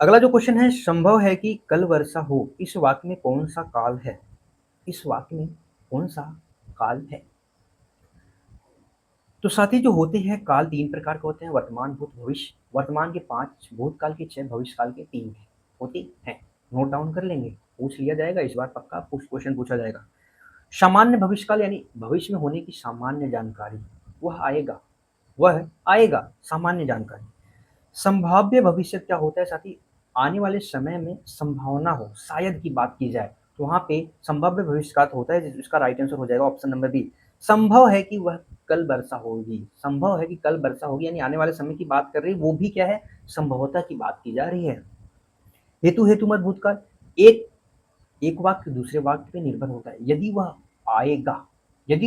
अगला जो क्वेश्चन है, संभव है कि कल वर्षा हो, इस वाक्य में कौन सा काल है? इस वाक्य में कौन सा काल है? तो साथी जो होते हैं काल 3 प्रकार के होते हैं। वर्तमान, भूत, भविष्य। वर्तमान के 5, भूतकाल के 6, भविष्य काल के 3 होते हैं। नोट डाउन कर लेंगे, पूछ लिया जाएगा इस बार, पक्का क्वेश्चन पूछा जाएगा। सामान्य भविष्यकाल यानी भविष्य में होने की सामान्य जानकारी, वह आएगा, वह आएगा, सामान्य जानकारी। संभाव्य भविष्य क्या होता है साथी? आने वाले समय में संभावना हो, शायद की बात की जाए, तो वहां पे संभाव्य भविष्य का होता है, जिसका राइट आंसर हो जाएगा ऑप्शन नंबर बी। संभव है कि वह कल वर्षा होगी, संभव है कि कल वर्षा होगी, यानी आने वाले समय की बात कर रही है, वो भी क्या है, संभवतः की बात की जा रही है। हेतु हेतु मत भूतकाल, एक एक वाक्य दूसरे वाक्य पे निर्भर होता है। यदि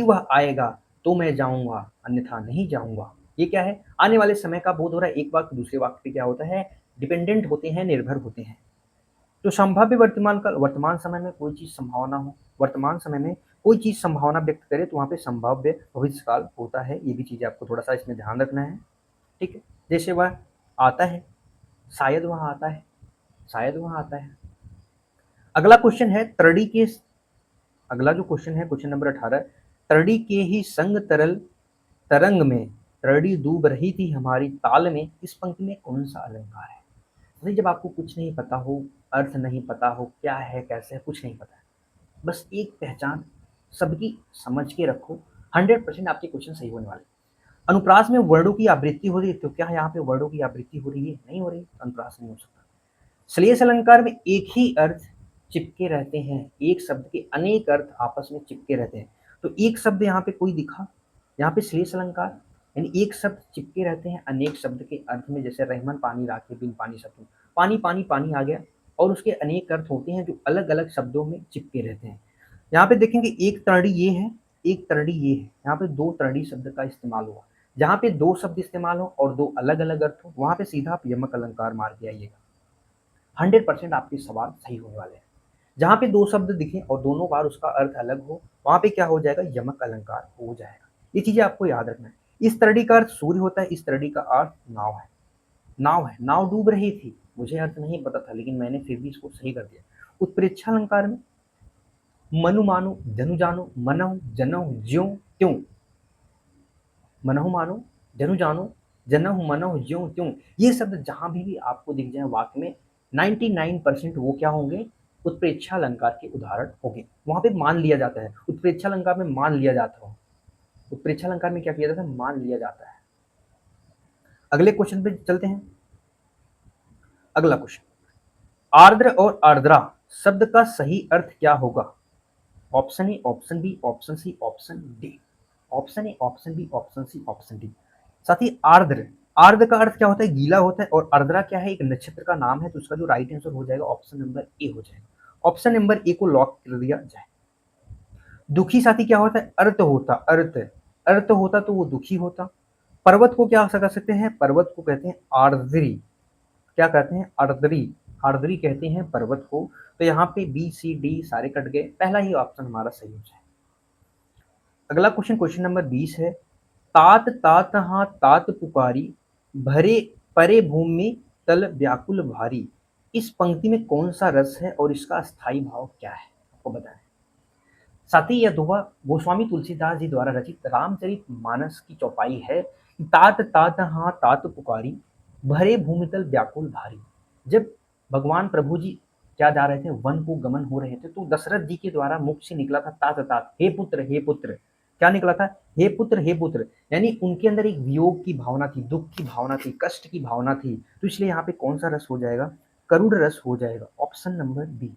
वह आएगा तो मैं जाऊंगा, अन्यथा नहीं जाऊंगा। ये क्या है, आने वाले समय का बोध हो रहा है। एक वाक्य दूसरे वाक्य पे क्या होता है, डिपेंडेंट होते हैं, निर्भर होते हैं। तो संभाव्य वर्तमान काल, वर्तमान समय में कोई चीज संभावना हो, वर्तमान समय में कोई चीज संभावना व्यक्त करे तो वहां पे संभाव्य भविष्य काल होता है। ये भी चीजें आपको थोड़ा सा इसमें ध्यान रखना है। ठीक है, जैसे वह आता है, शायद वह आता है, शायद वह आता है। अगला क्वेश्चन है तरड़ी के, अगला जो क्वेश्चन है क्वेश्चन नंबर 18, तरड़ी के ही संग तरल तरंग में तरड़ी डूब रही थी हमारी ताल में, इस पंक्ति में कौन सा अलंकार है। तो जब आपको कुछ नहीं पता हो, अर्थ नहीं पता हो, क्या है कैसे है, कुछ नहीं पता है, बस एक पहचान सबकी समझ के रखो, 100% आपके क्वेश्चन सही होने वाले। अनुप्रास में वर्णों की आवृत्ति हो रही है, तो क्या यहाँ पे वर्णों की आवृत्ति हो रही है, नहीं हो रही, अनुप्रास नहीं हो सकता। श्लेष अलंकार में एक ही अर्थ चिपके रहते हैं, एक शब्द के अनेक अर्थ आपस में चिपके रहते हैं। तो एक शब्द यहाँ पे कोई दिखा, यहाँ पे श्लेष अलंकार, यानी एक शब्द चिपके रहते हैं अनेक शब्द के अर्थ में। जैसे रहमन पानी राखे बिन पानी शब्द, पानी पानी पानी आ गया, और उसके अनेक अर्थ होते हैं जो अलग अलग शब्दों में चिपके रहते हैं। यहाँ पे देखेंगे एक तरड़ी ये है, एक तरड़ी ये है, यहाँ पे दो तरड़ी शब्द का इस्तेमाल हुआ। जहाँ पे दो शब्द इस्तेमाल हो और दो अलग अलग अर्थ हो, वहां पे सीधा आप यमक अलंकार मार के आइएगा, 100% आपके सवाल सही होने वाले हैं। जहां पे दो शब्द दिखे और दोनों बार उसका अर्थ अलग हो, वहां पे क्या हो जाएगा, यमक अलंकार हो जाएगा। ये चीजें आपको याद रखना है। इस तरड़ी का अर्थ सूर्य होता है, इस तरड़ी का अर्थ नाव है। नाव है, नाव डूब रही थी, मुझे अर्थ नहीं पता था लेकिन मैंने फिर भी इसको सही कर दिया। उत्प्रेक्षा अलंकार में मनु मानो जनु जानो मनहु जनहु ज्यों त्यों, मनहु मानो जनु जानो जनहु मनहु ज्यों त्यों, ये शब्द जहां भी आपको दिख जाए वाक्य में 99% वो क्या होंगे, उत्प्रेक्षा अलंकार के उदाहरण होंगे। वहां पे मान लिया जाता है, उत्प्रेक्षा अलंकार में मान लिया जाता है, उत्प्रेक्षा अलंकार में क्या किया जाता है, मान लिया जाता है। अगले क्वेश्चन पे चलते हैं। अगला क्वेश्चन, आर्द्र और आर्द्रा शब्द का सही अर्थ क्या होगा। Option A, option B, option C, option D. Option A, option B, option C, option D. साथ ही आर्द्र, आर्द्र का अर्थ क्या होता है, गीला होता है, और आर्द्रा क्या है, एक नक्षत्र का नाम है। तो उसका जो राइट आंसर हो जाएगा ऑप्शन नंबर ए हो जाएगा। ऑप्शन नंबर ए को लॉक कर दिया जाए। दुखी साथी क्या होता है, अर्थ होता, अर्थ अर्थ होता तो वो दुखी होता। पर्वत को क्या कर सकते हैं, पर्वत को कहते हैं आर्द्री, क्या कहते हैं, आर्द्री, आर्द्री कहते हैं पर्वत को। तो यहाँ पे बी सी डी सारे कट गए, पहला ही ऑप्शन हमारा सही हो जाए। अगला क्वेश्चन, क्वेश्चन नंबर 20 है, तात तात हाँ तात पुकारी, भरे परे भूमि तल व्याकुल भारी, इस पंक्ति में कौन सा रस है और इसका स्थायी भाव क्या है, आपको बताएं। साथ ही यह दोहा गोस्वामी तुलसीदास जी द्वारा रचित रामचरित मानस की चौपाई है। तात तात हाँ तात पुकारी, भरे भूमितल व्याकुल भारी। जब भगवान प्रभु जी क्या जा रहे थे, वन को गमन हो रहे थे, तो दशरथ जी के द्वारा मुख से निकला था तात तात, हे पुत्र हे पुत्र, क्या निकला था, हे पुत्र हे पुत्र, यानी उनके अंदर एक वियोग की भावना थी, दुख की भावना थी, कष्ट की भावना थी। तो इसलिए यहाँ पे कौन सा रस हो जाएगा, करुण रस हो जाएगा, ऑप्शन नंबर बी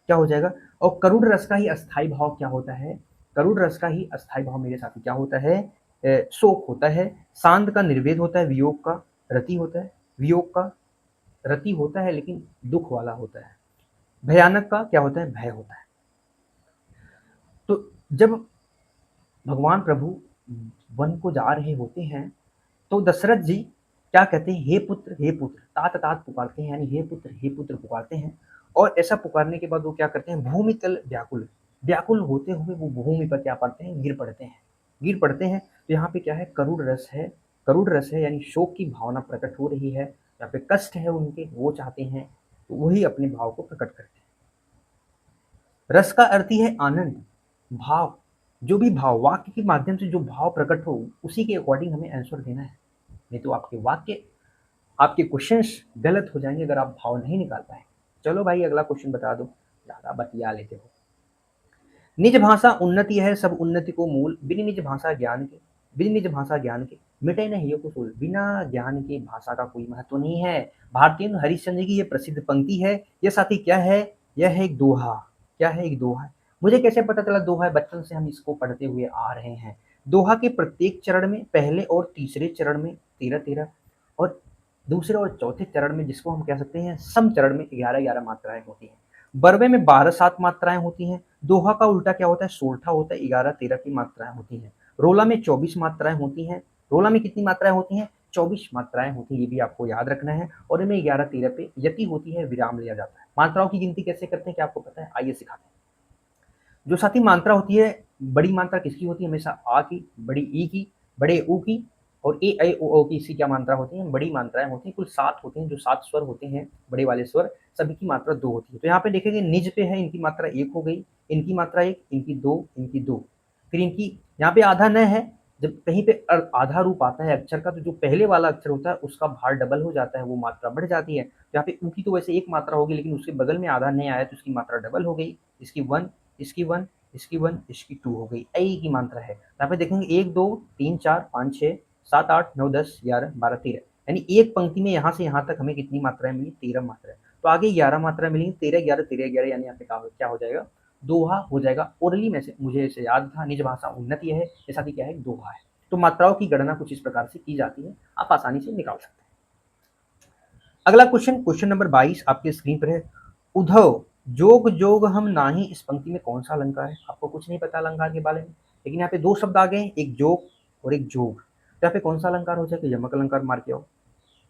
क्या हो जाएगा। और करुण रस का ही अस्थाई भाव क्या होता है, करुण रस का ही अस्थाई भाव मेरे साथी क्या होता है, शोक होता है। शांत का निर्वेद होता है, वियोग का रति होता है, वियोग का रति होता है लेकिन दुख वाला होता है। भयानक का क्या होता है, भय होता है। तो जब भगवान प्रभु वन को जा रहे होते हैं तो दशरथ जी क्या कहते हैं, हे पुत्र, तात तात पुकारते हैं, यानी हे पुत्र पुकारते हैं। और ऐसा पुकारने के बाद वो क्या करते हैं, भूमि तल व्याकुल, व्याकुल होते हुए वो भूमि पर क्या पड़ते हैं, गिर पड़ते हैं, गिर पड़ते हैं। तो यहाँ पे क्या है, करुण रस है, करुण रस है, यानी शोक की भावना प्रकट हो रही है, यहाँ पे कष्ट है उनके, वो चाहते हैं, तो वही अपने भाव को प्रकट करते हैं। रस का अर्थ ही है आनंद, भाव, जो भी भाव वाक्य के माध्यम से जो भाव प्रकट हो उसी के अकॉर्डिंग हमें आंसर देना है। नहीं तो आपके वाक्य, आपके क्वेश्चंस गलत हो जाएंगे अगर आप भाव नहीं निकाल पाए। चलो भाई अगला क्वेश्चन बता दो, ज्यादा बतिया लेते हो। निज भाषा उन्नति है सब उन्नति को मूल, बिन निज भाषा ज्ञान के, बिन निज भाषा ज्ञान के मिटे नहीं यो कुसूल। बिना ज्ञान के भाषा का कोई महत्व नहीं है। भारतेंदु हरिश्चंद्र की यह प्रसिद्ध पंक्ति है। यह साथी क्या है, यह है एक दोहा, क्या है, एक दोहा। मुझे कैसे पता चला दोहा है, बचपन से हम इसको पढ़ते हुए आ रहे हैं। दोहा के प्रत्येक चरण में पहले और तीसरे चरण में 13-13 और दूसरे और चौथे चरण में, जिसको हम कह सकते हैं सम चरण में, 11-11 मात्राएं होती हैं। बरवे में 12-7 मात्राएं होती हैं। दोहा का उल्टा क्या होता है? सोलठा होता है, 11-13 की मात्राएं होती हैं। रोला में 24 मात्राएं होती हैं। रोला में कितनी मात्राएं होती हैं? 24 मात्राएं होती हैं, ये भी आपको याद रखना है। और इनमें 11-13 पे यति होती है, विराम लिया जाता है। मात्राओं की गिनती कैसे करते हैं क्या आपको पता है? आइए सिखाते हैं। जो साथी मात्रा होती है, बड़ी मात्रा किसकी होती है? हमेशा आ की, बड़ी ई की, बड़े ऊ की और ए ऐ ओ औ की, इसकी क्या मात्रा होती है? बड़ी मात्राएं होती हैं। कुल 7 होते हैं, जो 7 स्वर होते हैं, बड़े वाले स्वर, सभी की मात्रा 2 होती है। तो यहाँ पे देखेंगे निज पे है, इनकी मात्रा 1 हो गई, इनकी मात्रा 1, इनकी 2, इनकी 2। फिर इनकी यहाँ पे आधा न है, जब कहीं पे आधा रूप आता है अक्षर का, तो जो पहले वाला अक्षर होता है उसका भार डबल हो जाता है, वो मात्रा बढ़ जाती है। यहाँ पे ऊ की तो वैसे 1 मात्रा होगी, लेकिन उसके बगल में आधा न आया तो उसकी मात्रा डबल हो गई। इसकी 1, इसकी 1, इसकी 1, इसकी 2 हो गई। ऐ की मात्रा है। यहाँ पे देखेंगे 1, 2, 3, 4, 5, 6, 7, 8, 9, 10, 11, 12, 13, यानी एक पंक्ति में यहाँ से यहाँ तक हमें कितनी मात्राएं मिली? 13 मात्राएं। तो आगे 11 मात्राएं मिलेंगी, 13, 11, 13, 11, यानी यहाँ पे क्या हो जाएगा? दोहा हो जाएगा। ओरली में से मुझे इसे याद था, निज भाषा उन्नति है, ऐसा भी क्या है? दोहा है। तो मात्राओं की गणना कुछ इस प्रकार से की जाती है, आप आसानी से निकाल सकते हैं। अगला क्वेश्चन नंबर 22 आपके स्क्रीन पर है। उद्धव जोग जोग हम नाही, इस पंक्ति में कौन सा अलंकार है? आपको कुछ नहीं पता अलंकार के बारे में, लेकिन यहाँ पे 2 शब्द आ गए, एक जोग और एक जोग। तो यहाँ पे कौन सा अलंकार हो जाएगा? यमक अलंकार मार के आओ।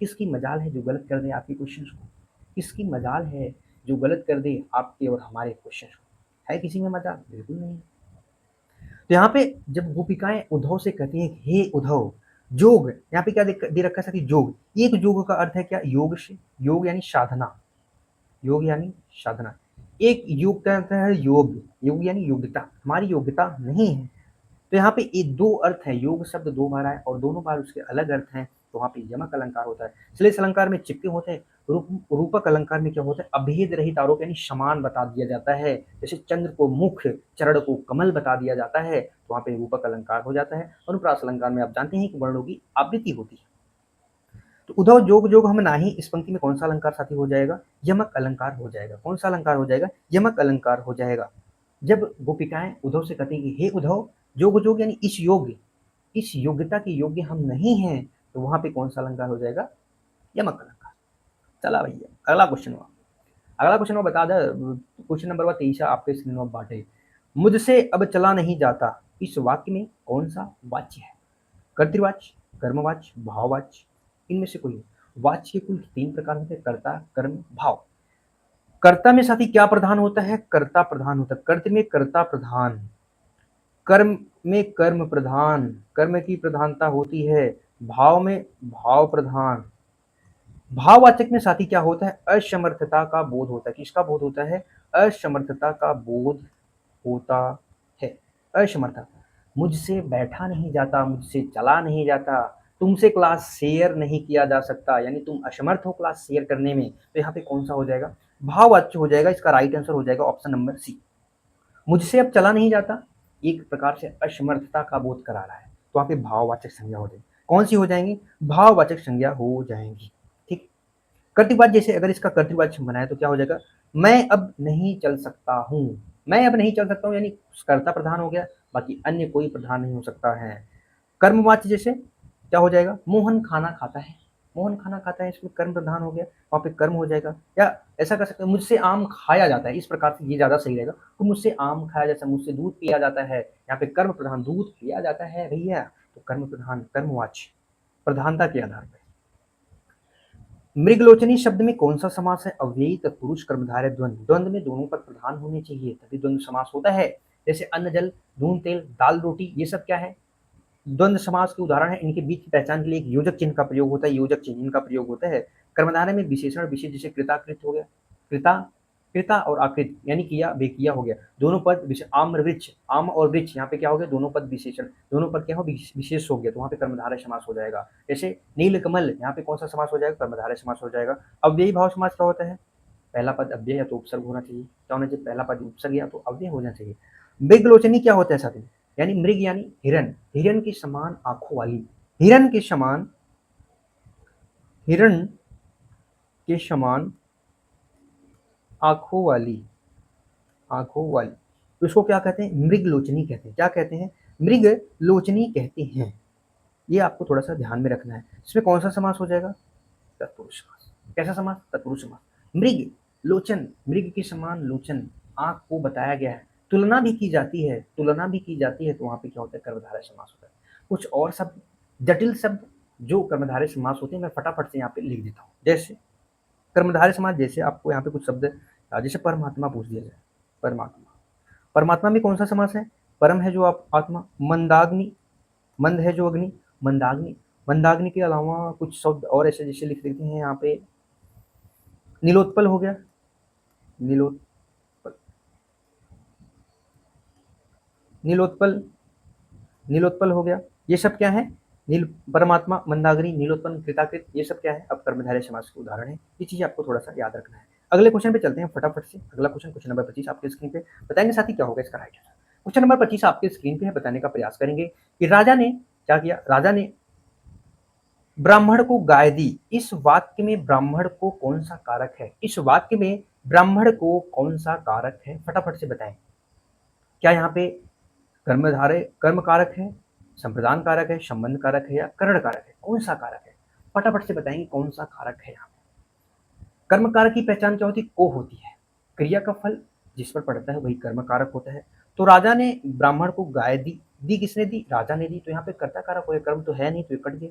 किसकी मजाल है जो गलत कर दे आपके क्वेश्चन को? किसकी मजाल है जो गलत कर दे आपके और हमारे क्वेश्चन को? है किसी में मजाल? बिल्कुल नहीं। तो यहाँ पे जब गोपिकाएं उद्धव से कहती हैं, हे उद्धव, जोग, यहाँ पे क्या दे रखा है साथी? जोग। एक जोग का अर्थ है क्या? योग से, योग यानी साधना, योग यानी साधना। एक योग का अर्थ है योग, योग यानी योग्यता, हमारी योग्यता नहीं है। तो यहाँ पे ये 2 अर्थ है, योग शब्द 2 बार आए और दोनों बार उसके अलग अर्थ हैं, तो वहाँ पे यमक अलंकार होता है। श्लेष अलंकार में चिपके होते हैं, रूपक अलंकार में क्या होता है? अभेद रहित आरोप, यानी समान बता दिया जाता है। जैसे चंद्र को मुख, चरण को कमल बता दिया जाता है, तो वहाँ पे रूपक अलंकार हो जाता है। अनुप्रास अलंकार में आप जानते हैं कि वर्णों की आवृत्ति होती है। तो उद्धव जोग जोग हम नाही, इस पंक्ति में कौन सा अलंकार साथी हो जाएगा? यमक अलंकार हो जाएगा। कौन सा अलंकार हो जाएगा? यमक अलंकार हो जाएगा। जब गोपिकाएं उद्धव से कहती कि हे उद्धव, जोग जोग यानी इस योग्य, इस योग्यता के योग्य हम नहीं हैं, तो वहां पे कौन सा अलंकार हो जाएगा? यमक अलंकार। चला भैया, अगला क्वेश्चन हुआ। अगला क्वेश्चन हुआ, बता दे। क्वेश्चन नंबर 23 आपके स्क्रीन में बांटे। मुझसे अब चला नहीं जाता, इस वाक्य में कौन सा वाच्य है? कर्तृवाच्य, कर्मवाच्य, भाववाच्य, इनमें से कोई। वाच्य के कुल 3 प्रकार होते हैं, कर्ता, कर्म, भाव। कर्ता में साथी क्या प्रधान होता है? कर्ता प्रधान होता है। कर्त में कर्ता प्रधान, कर्म में कर्म प्रधान, कर्म की प्रधानता होती है। भाव में भाव प्रधान। भाववाचक में साथी क्या होता है? असमर्थता का बोध होता है। किसका बोध होता है? असमर्थता का बोध होता है। असमर्थता, मुझसे बैठा नहीं जाता, मुझसे चला नहीं जाता, तुमसे क्लास शेयर नहीं किया जा सकता, यानी तुम असमर्थ हो क्लास शेयर करने में। तो यहाँ पे कौन सा हो जाएगा? भाववाच्य हो जाएगा। इसका राइट आंसर हो जाएगा ऑप्शन नंबर सी। मुझसे अब चला नहीं जाता, एक प्रकार से असमर्थता का बोध करा रहा है, तो वहाँ पे भाववाचक संज्ञा हो जाएगी। कौन सी हो जाएंगी? भाववाचक संज्ञा हो जाएंगी। ठीक। कर्तृवाच्य, जैसे अगर इसका कर्तृवाच्य बनाए तो क्या हो जाएगा? मैं अब नहीं चल सकता हूँ। मैं अब नहीं चल सकता हूँ यानी कर्ता प्रधान हो गया, बाकी अन्य कोई प्रधान नहीं हो सकता है। कर्मवाच्य जैसे क्या हो जाएगा? मोहन खाना खाता है। मोहन खाना खाता है, इसमें कर्म प्रधान हो गया, वहाँ पे कर्म हो जाएगा। या ऐसा कर सकते हैं, मुझसे आम खाया जाता है, इस प्रकार से ये ज़्यादा सही रहेगा। तो मुझसे आम खाया जाता है, मुझसे दूध पिया जाता है, यहाँ पे कर्म प्रधान, दूध पिया जाता है भैया, तो कर्म प्रधान, कर्मवाच्य, प्रधानता के आधार पर। मृगलोचनी शब्द में कौन सा समास है? अव्ययी तत्पुरुष कर्मधारय द्वंद्व। द्वंद्व में दोनों पद प्रधान होने चाहिए, तभी द्वंद्व समास होता है। जैसे अन्न जल, नून तेल, दाल रोटी, ये सब क्या है? द्वंद्व समास के उदाहरण है। इनके बीच की पहचान के लिए एक योजक चिन्ह का प्रयोग होता है, योजक चिन्ह इनका प्रयोग होता है। कर्मधारय में विशेषण विशेष, जैसे कृताकृत हो गया, कृता, कृता और आकृत यानी किया बेकिया हो गया, दोनों पद। आम्र वृक्ष, आम और वृक्ष, यहाँ पे क्या हो गया? दोनों पद विशेषण, दोनों पद क्या हो? विशेष हो गया, तो वहाँ पे कर्मधारय समास हो जाएगा। जैसे नील कमल, यहाँ पे कौन सा समास हो जाएगा? कर्मधारय समास हो जाएगा। अव्ययी भाव समास क्या होता है? पहला पद अव्यय या तो उपसर्ग होना चाहिए, क्या होना चाहिए? पहला पद उपसर्ग या तो अव्यय होना चाहिए। मृगलोचनी क्या होता है साथी? यानी मृग यानी हिरण, हिरण के समान आंखों वाली, हिरण के समान, हिरण के समान आंखों वाली, आंखों वाली, तो इसको क्या कहते हैं? मृगलोचनी कहते हैं। क्या कहते हैं? मृग लोचनी कहते हैं। ये आपको थोड़ा सा ध्यान में रखना है। इसमें कौन सा समास हो जाएगा? तत्पुरुष समास। कैसा समास? तत्पुरुष समास। मृग लोचन, मृग के समान लोचन, आंख को बताया गया है। तुलना भी की जाती है, तुलना भी की जाती है, तो वहां पे क्या होता है? कर्मधारय समास होता है। कुछ और शब्द, जटिल शब्द जो कर्मधारय समास होते हैं, मैं फटाफट से यहाँ पे लिख देता हूँ। जैसे कर्मधारय समास, जैसे आपको यहाँ पे कुछ शब्द, जैसे परमात्मा पूछ दिया जाए। परमात्मा, परमात्मा में कौन सा समास है? परम है जो आप आत्मा, मंदाग्नि, मंद है जो अग्नि, मंदाग्नि। मंदाग्नि के अलावा कुछ शब्द और ऐसे जैसे लिख देते हैं यहाँ पे, नीलोत्पल हो गया, नीलोत्पल, नीलोत्पल, नीलोत्पल हो गया। ये सब क्या है? नील, परमात्मा, मंदाग्नि, नीलोत्पल, कृताकृत, ये सब क्या है? अब कर्मधारय समास के उदाहरण है। ये चीज आपको थोड़ा सा याद रखना है। अगले क्वेश्चन पे चलते हैं फटाफट से। अगला क्वेश्चन, क्वेश्चन नंबर 25 आपके स्क्रीन पे। बताएंगे साथी क्या होगा इसका राइट आंसर। क्वेश्चन नंबर 25 आपके स्क्रीन पे है, बताने का प्रयास करेंगे कि राजा ने क्या किया? राजा ने ब्राह्मण को गाय दी। इस वाक्य में ब्राह्मण को कौन सा कारक है? इस वाक्य में ब्राह्मण को कौन सा कारक है? फटाफट से बताएं। क्या यहाँ पे कर्मधारय कर्म कारक है, संप्रदान कारक है, संबंध कारक है, या करण कारक है? कौन सा कारक है? फटाफट से बताएंगे कौन सा कारक है यहाँ। कर्म कारक की पहचान क्या होती है? को होती है। क्रिया का फल जिस पर पड़ता है वही कर्म कारक होता है। तो राजा ने ब्राह्मण को गाय दी, दी किसने दी? राजा ने दी। तो यहाँ पे कर्ता कारक हो गया, कर्म तो है नहीं, तो ये कट गया।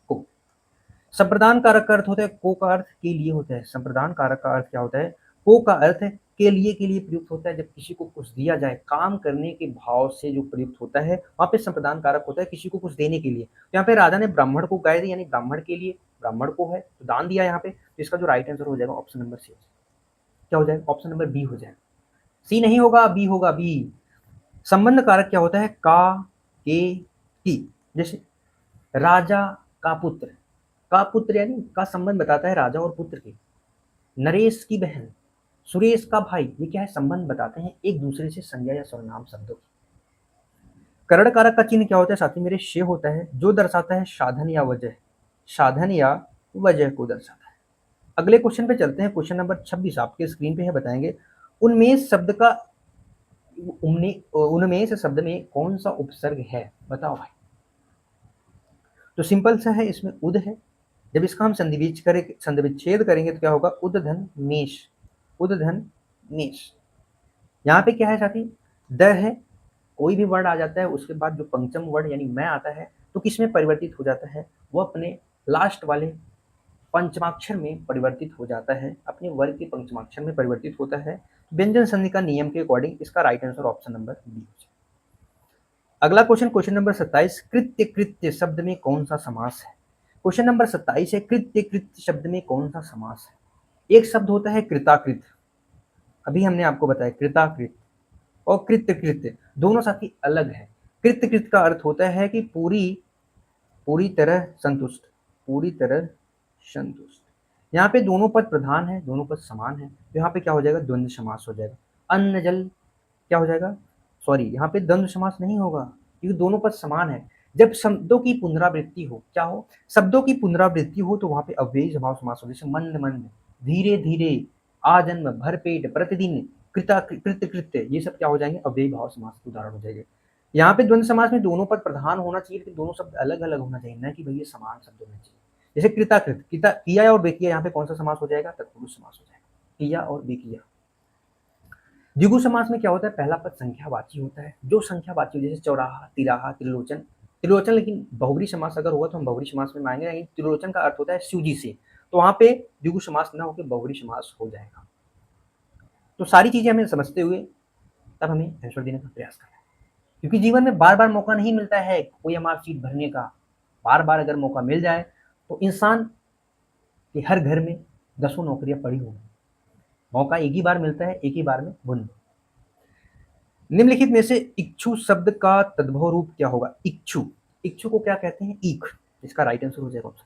को। संप्रदान कारक का अर्थ होता है, को का अर्थ के लिए होता है। संप्रदान कारक का अर्थ क्या होता है? को का अर्थ है के लिए प्रयुक्त होता है। जब किसी को कुछ दिया जाए, काम करने के भाव से जो प्रयुक्त होता है, वहां पे संप्रदान कारक होता है, किसी को कुछ देने के लिए। तो यहाँ पे राजा ने ब्राह्मण को गाय दी, यानी ब्राह्मण के लिए, ब्राह्मण को है तो दान दिया यहाँ पे। तो इसका जो राइट आंसर हो जाएगा ऑप्शन नंबर सी। क्या हो जाएगा? ऑप्शन नंबर बी हो जाएगा। सी नहीं होगा, बी होगा, बी। संबंध कारक क्या होता है? का, के, की। जैसे राजा का पुत्र, का पुत्र यानी का संबंध बताता है राजा और पुत्र के। नरेश की बहन, सुरेश का भाई, ये क्या है? संबंध बताते हैं एक दूसरे से संज्ञा या सर्वनाम शब्दों की। करण कारक का चिन्ह क्या होता है साथी मेरे? शे होता है, जो दर्शाता है साधन या वजह, साधन या वजह को दर्शाता है। अगले क्वेश्चन पे चलते हैं। क्वेश्चन नंबर 26 आपके स्क्रीन पे है, बताएंगे उन्मेष शब्द का, उन्मेष शब्द में कौन सा उपसर्ग है? बताओ भाई। तो सिंपल सा है, इसमें उद है। जब इसका हम संधिविच्छेद करेंगे तो क्या होगा? उदधन मेष, उदधन मेष। यहाँ पे क्या है साथी? द है, कोई भी वर्ड आ जाता है उसके बाद जो पंचम वर्ड यानी मैं आता है तो किसमें परिवर्तित हो जाता है? वो अपने लास्ट वाले पंचमाक्षर में परिवर्तित हो जाता है, अपने वर्ग के पंचमाक्षर में परिवर्तित होता है। व्यंजन संधि का नियम के अकॉर्डिंग इसका right answer option number B हो जाए। अगला क्वेश्चन, क्वेश्चन नंबर 27, कृत्य कृत्य शब्द में कौन सा समास है? क्वेश्चन नंबर 27 है, कृत्य कृत्य शब्द में कौन सा समास है? एक शब्द होता है कृताकृत, अभी हमने आपको बताया कृताकृत, और कृत्य कृत्य दोनों साथी अलग है। कृत्य कृत्य का अर्थ होता है कि पूरी पूरी तरह संतुष्ट, पूरी तरह संतुष्ट। यहाँ पे दोनों पद प्रधान है, दोनों पद समान है, तो यहाँ पे क्या हो जाएगा? द्वंद्व समास हो जाएगा। अन्न जल क्या हो जाएगा? सॉरी, यहाँ पे द्वंद्व समास नहीं होगा क्योंकि दोनों पद समान है। जब शब्दों की पुनरावृत्ति हो, क्या हो? शब्दों की पुनरावृत्ति हो तो वहां पे अव्ययी भाव समास हो, जैसे मंद मंद, धीरे धीरे, आजन्म, भरपेट, प्रतिदिन, कृता कृत्य कृत्य, ये सब क्या हो जाएंगे? अव्ययी भाव समास के उदाहरण हो जाएंगे। यहाँ पे द्वंद्व समास में दोनों पद प्रधान होना चाहिए, लेकिन दोनों शब्द अलग अलग होना चाहिए, न कि भैया समान शब्द होना चाहिए। जैसे कृताकृत, किया और बेकिया, यहाँ पे कौन सा समास हो जाएगा? तत्पुरुष समास हो जाएगा, किया और बेकिया। द्विगु समास में क्या होता है? पहला पद संख्यावाची होता है, जो संख्यावाची हो, जैसे चौराहा, तिराहा, त्रिलोचन। त्रिलोचन लेकिन बहुब्री समास अगर होगा तो हम बहुब्री समास में मानेंगे, लेकिन त्रिलोचन का अर्थ होता है शिवजी से, तो वहां पे द्विगु समास न होकर बहुब्री समास हो जाएगा। तो सारी चीजें हमें समझते हुए तब हमें आंसर देने का प्रयास करना है, क्योंकि जीवन में बार बार मौका नहीं मिलता है कोई हमारी सीट भरने का। बार बार अगर मौका मिल जाए तो इंसान के हर घर में 10 नौकरियां पड़ी होंगी। मौका एक ही बार मिलता है, एक ही बार में बुन। निम्नलिखित में से इच्छु शब्द का तद्भव रूप क्या होगा? इच्छु, इच्छु को क्या कहते हैं? ईख। इसका राइट आंसर हो जाएगा ऑप्शन।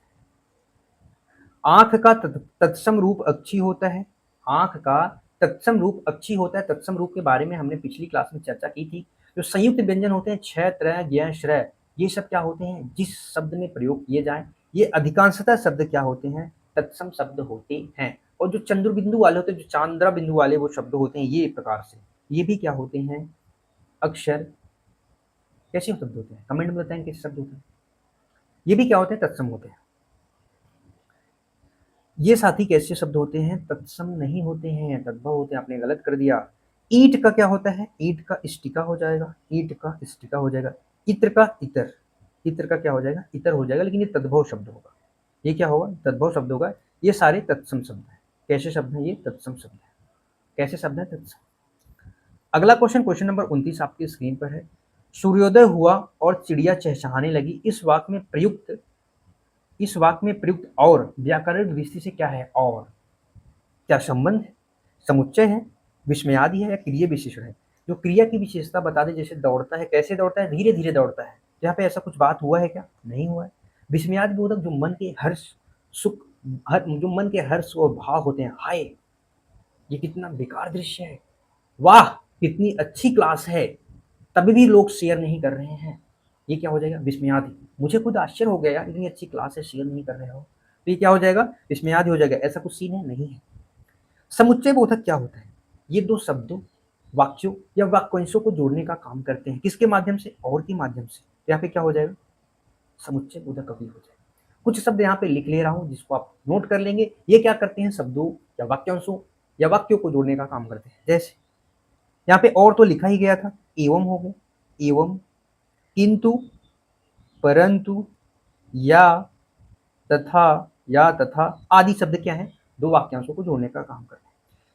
आंख का तत्सम रूप अक्षी होता है, आंख का तत्सम रूप अक्षी होता है। तत्सम रूप के बारे में हमने पिछली क्लास में चर्चा की थी। जो संयुक्त व्यंजन होते हैं, छ, त्र, ज्ञ, श्रय, ये सब क्या होते हैं? जिस शब्द में प्रयोग किए जाए, ये अधिकांशतः शब्द क्या होते हैं? तत्सम शब्द होते हैं। और जो चंद्र बिंदु वाले होते हैं, जो चांद्रा बिंदु वाले वो शब्द होते हैं, ये प्रकार से, ये भी क्या होते हैं? अक्षर कैसे शब्द होते हैं? कमेंट में बताएं कैसे शब्द होते हैं। ये भी क्या होते हैं? तत्सम होते हैं। ये साथी कैसे शब्द होते हैं? तत्सम नहीं होते हैं, तद्भव होते हैं। आपने गलत कर दिया। ईंट का क्या होता है? ईंट का इष्टिका हो जाएगा, ईंट का इष्टिका हो जाएगा। इत्र का इतर, इत्र का क्या हो जाएगा? इतर हो जाएगा, लेकिन ये तद्भव शब्द होगा। ये क्या होगा? तद्भव शब्द होगा। ये सारे तत्सम शब्द हैं। कैसे शब्द हैं? ये तत्सम शब्द है। कैसे शब्द है? तत्सम। अगला क्वेश्चन, क्वेश्चन नंबर 29 आपकी स्क्रीन पर है। सूर्योदय हुआ और चिड़िया चहचहाने लगी, इस वाक्य में प्रयुक्त, इस वाक्य में प्रयुक्त और व्याकरण दृष्टि से क्या है? और क्या संबंध है, समुच्चय है, विस्मयादि है, या क्रिया विशेषण है? जो क्रिया की विशेषता बता दे, जैसे दौड़ता है, कैसे दौड़ता है? धीरे धीरे दौड़ता है। यहाँ पे ऐसा कुछ बात हुआ है क्या? नहीं हुआ है। विस्मयादि बोधक, जो मन के हर्ष सुख, जो मन के हर्ष और भाव होते हैं, हाय ये कितना बेकार दृश्य है, वाह कितनी अच्छी क्लास है, तभी भी लोग शेयर नहीं कर रहे हैं, ये क्या हो जाएगा? विस्मयादि। मुझे खुद आश्चर्य हो गया यार, इतनी अच्छी क्लास है, शेयर नहीं कर रहे हो, तो ये क्या हो जाएगा? विस्मयादि हो जाएगा। ऐसा कुछ सीन है? नहीं है। समुच्चय बोधक क्या होता है? ये दो शब्दों, वाक्यों या वाक्यांशों को जोड़ने का काम करते हैं। किसके माध्यम से? और के माध्यम से। यहाँ पे क्या हो जाएगा? समुच्चय बोधक कवि हो जाएगा। कुछ शब्द यहाँ पे लिख ले रहा हूँ, जिसको आप नोट कर लेंगे। ये क्या करते हैं? शब्दों या वाक्यांशों या वाक्यों को जोड़ने का काम करते हैं। जैसे यहाँ पे और तो लिखा ही गया था, एवं हो गया, एवं, किंतु, परंतु, या, तथा, या, तथा आदि शब्द क्या है? दो वाक्यांशों को जोड़ने का काम करते हैं।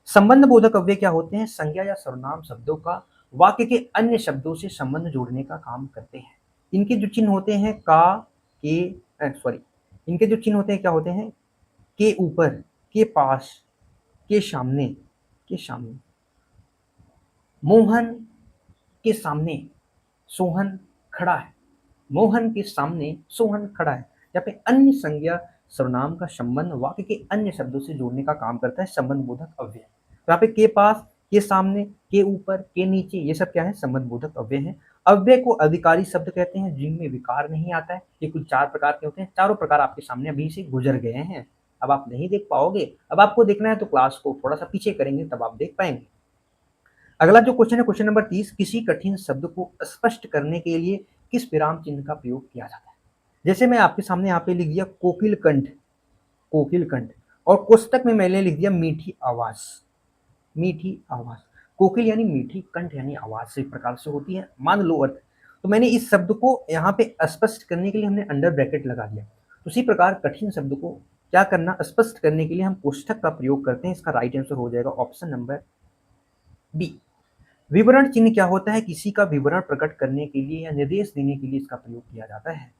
संबंध बोधक अव्यय क्या होते हैं? संज्ञा या सर्वनाम शब्दों का वाक्य के अन्य शब्दों से संबंध जोड़ने का काम करते हैं। इनके जो चिन्ह होते हैं, का, के, सॉरी, इनके जो चिन्ह होते हैं क्या होते हैं? के ऊपर, के पास, के सामने, के सामने। मोहन के सामने सोहन खड़ा है, मोहन के सामने सोहन खड़ा है। यहाँ पे अन्य संज्ञा सर्वनाम का संबंध वाक्य के अन्य शब्दों से जोड़ने का काम करता है संबंध बोधक अव्यय। तो यहाँ पे के पास, के सामने, के ऊपर, के नीचे, ये सब क्या है? संबंध बोधक अव्यय है। अव्यय को अधिकारी शब्द कहते हैं जिनमें विकार नहीं आता है। ये कुल 4 प्रकार के होते हैं। चारों प्रकार आपके सामने अभी से गुजर गए हैं, अब आप नहीं देख पाओगे। अब आपको देखना है तो क्लास को थोड़ा सा पीछे करेंगे, तब आप देख पाएंगे। अगला जो क्वेश्चन है, क्वेश्चन नंबर 30, किसी कठिन शब्द को स्पष्ट करने के लिए किस विराम चिन्ह का प्रयोग किया जाता है? जैसे मैं आपके सामने यहाँ पे लिख दिया कोकिल कंठ, कोकिल कंठ, और कोष्टक में मैंने लिख दिया मीठी आवाज, मीठी आवाज। कोकिल यानी मीठी, कंठ यानी आवाज, से प्रकार से होती है, मान लो अर्थ। तो मैंने इस शब्द को यहाँ पे स्पष्ट करने के लिए हमने अंडर ब्रैकेट लगा दिया। उसी प्रकार कठिन शब्द को क्या करना? स्पष्ट करने के लिए हम कोष्टक का प्रयोग करते हैं। इसका राइट आंसर हो जाएगा ऑप्शन नंबर बी। विवरण चिन्ह क्या होता है? किसी का विवरण प्रकट करने के लिए या निर्देश देने के लिए इसका प्रयोग किया जाता है।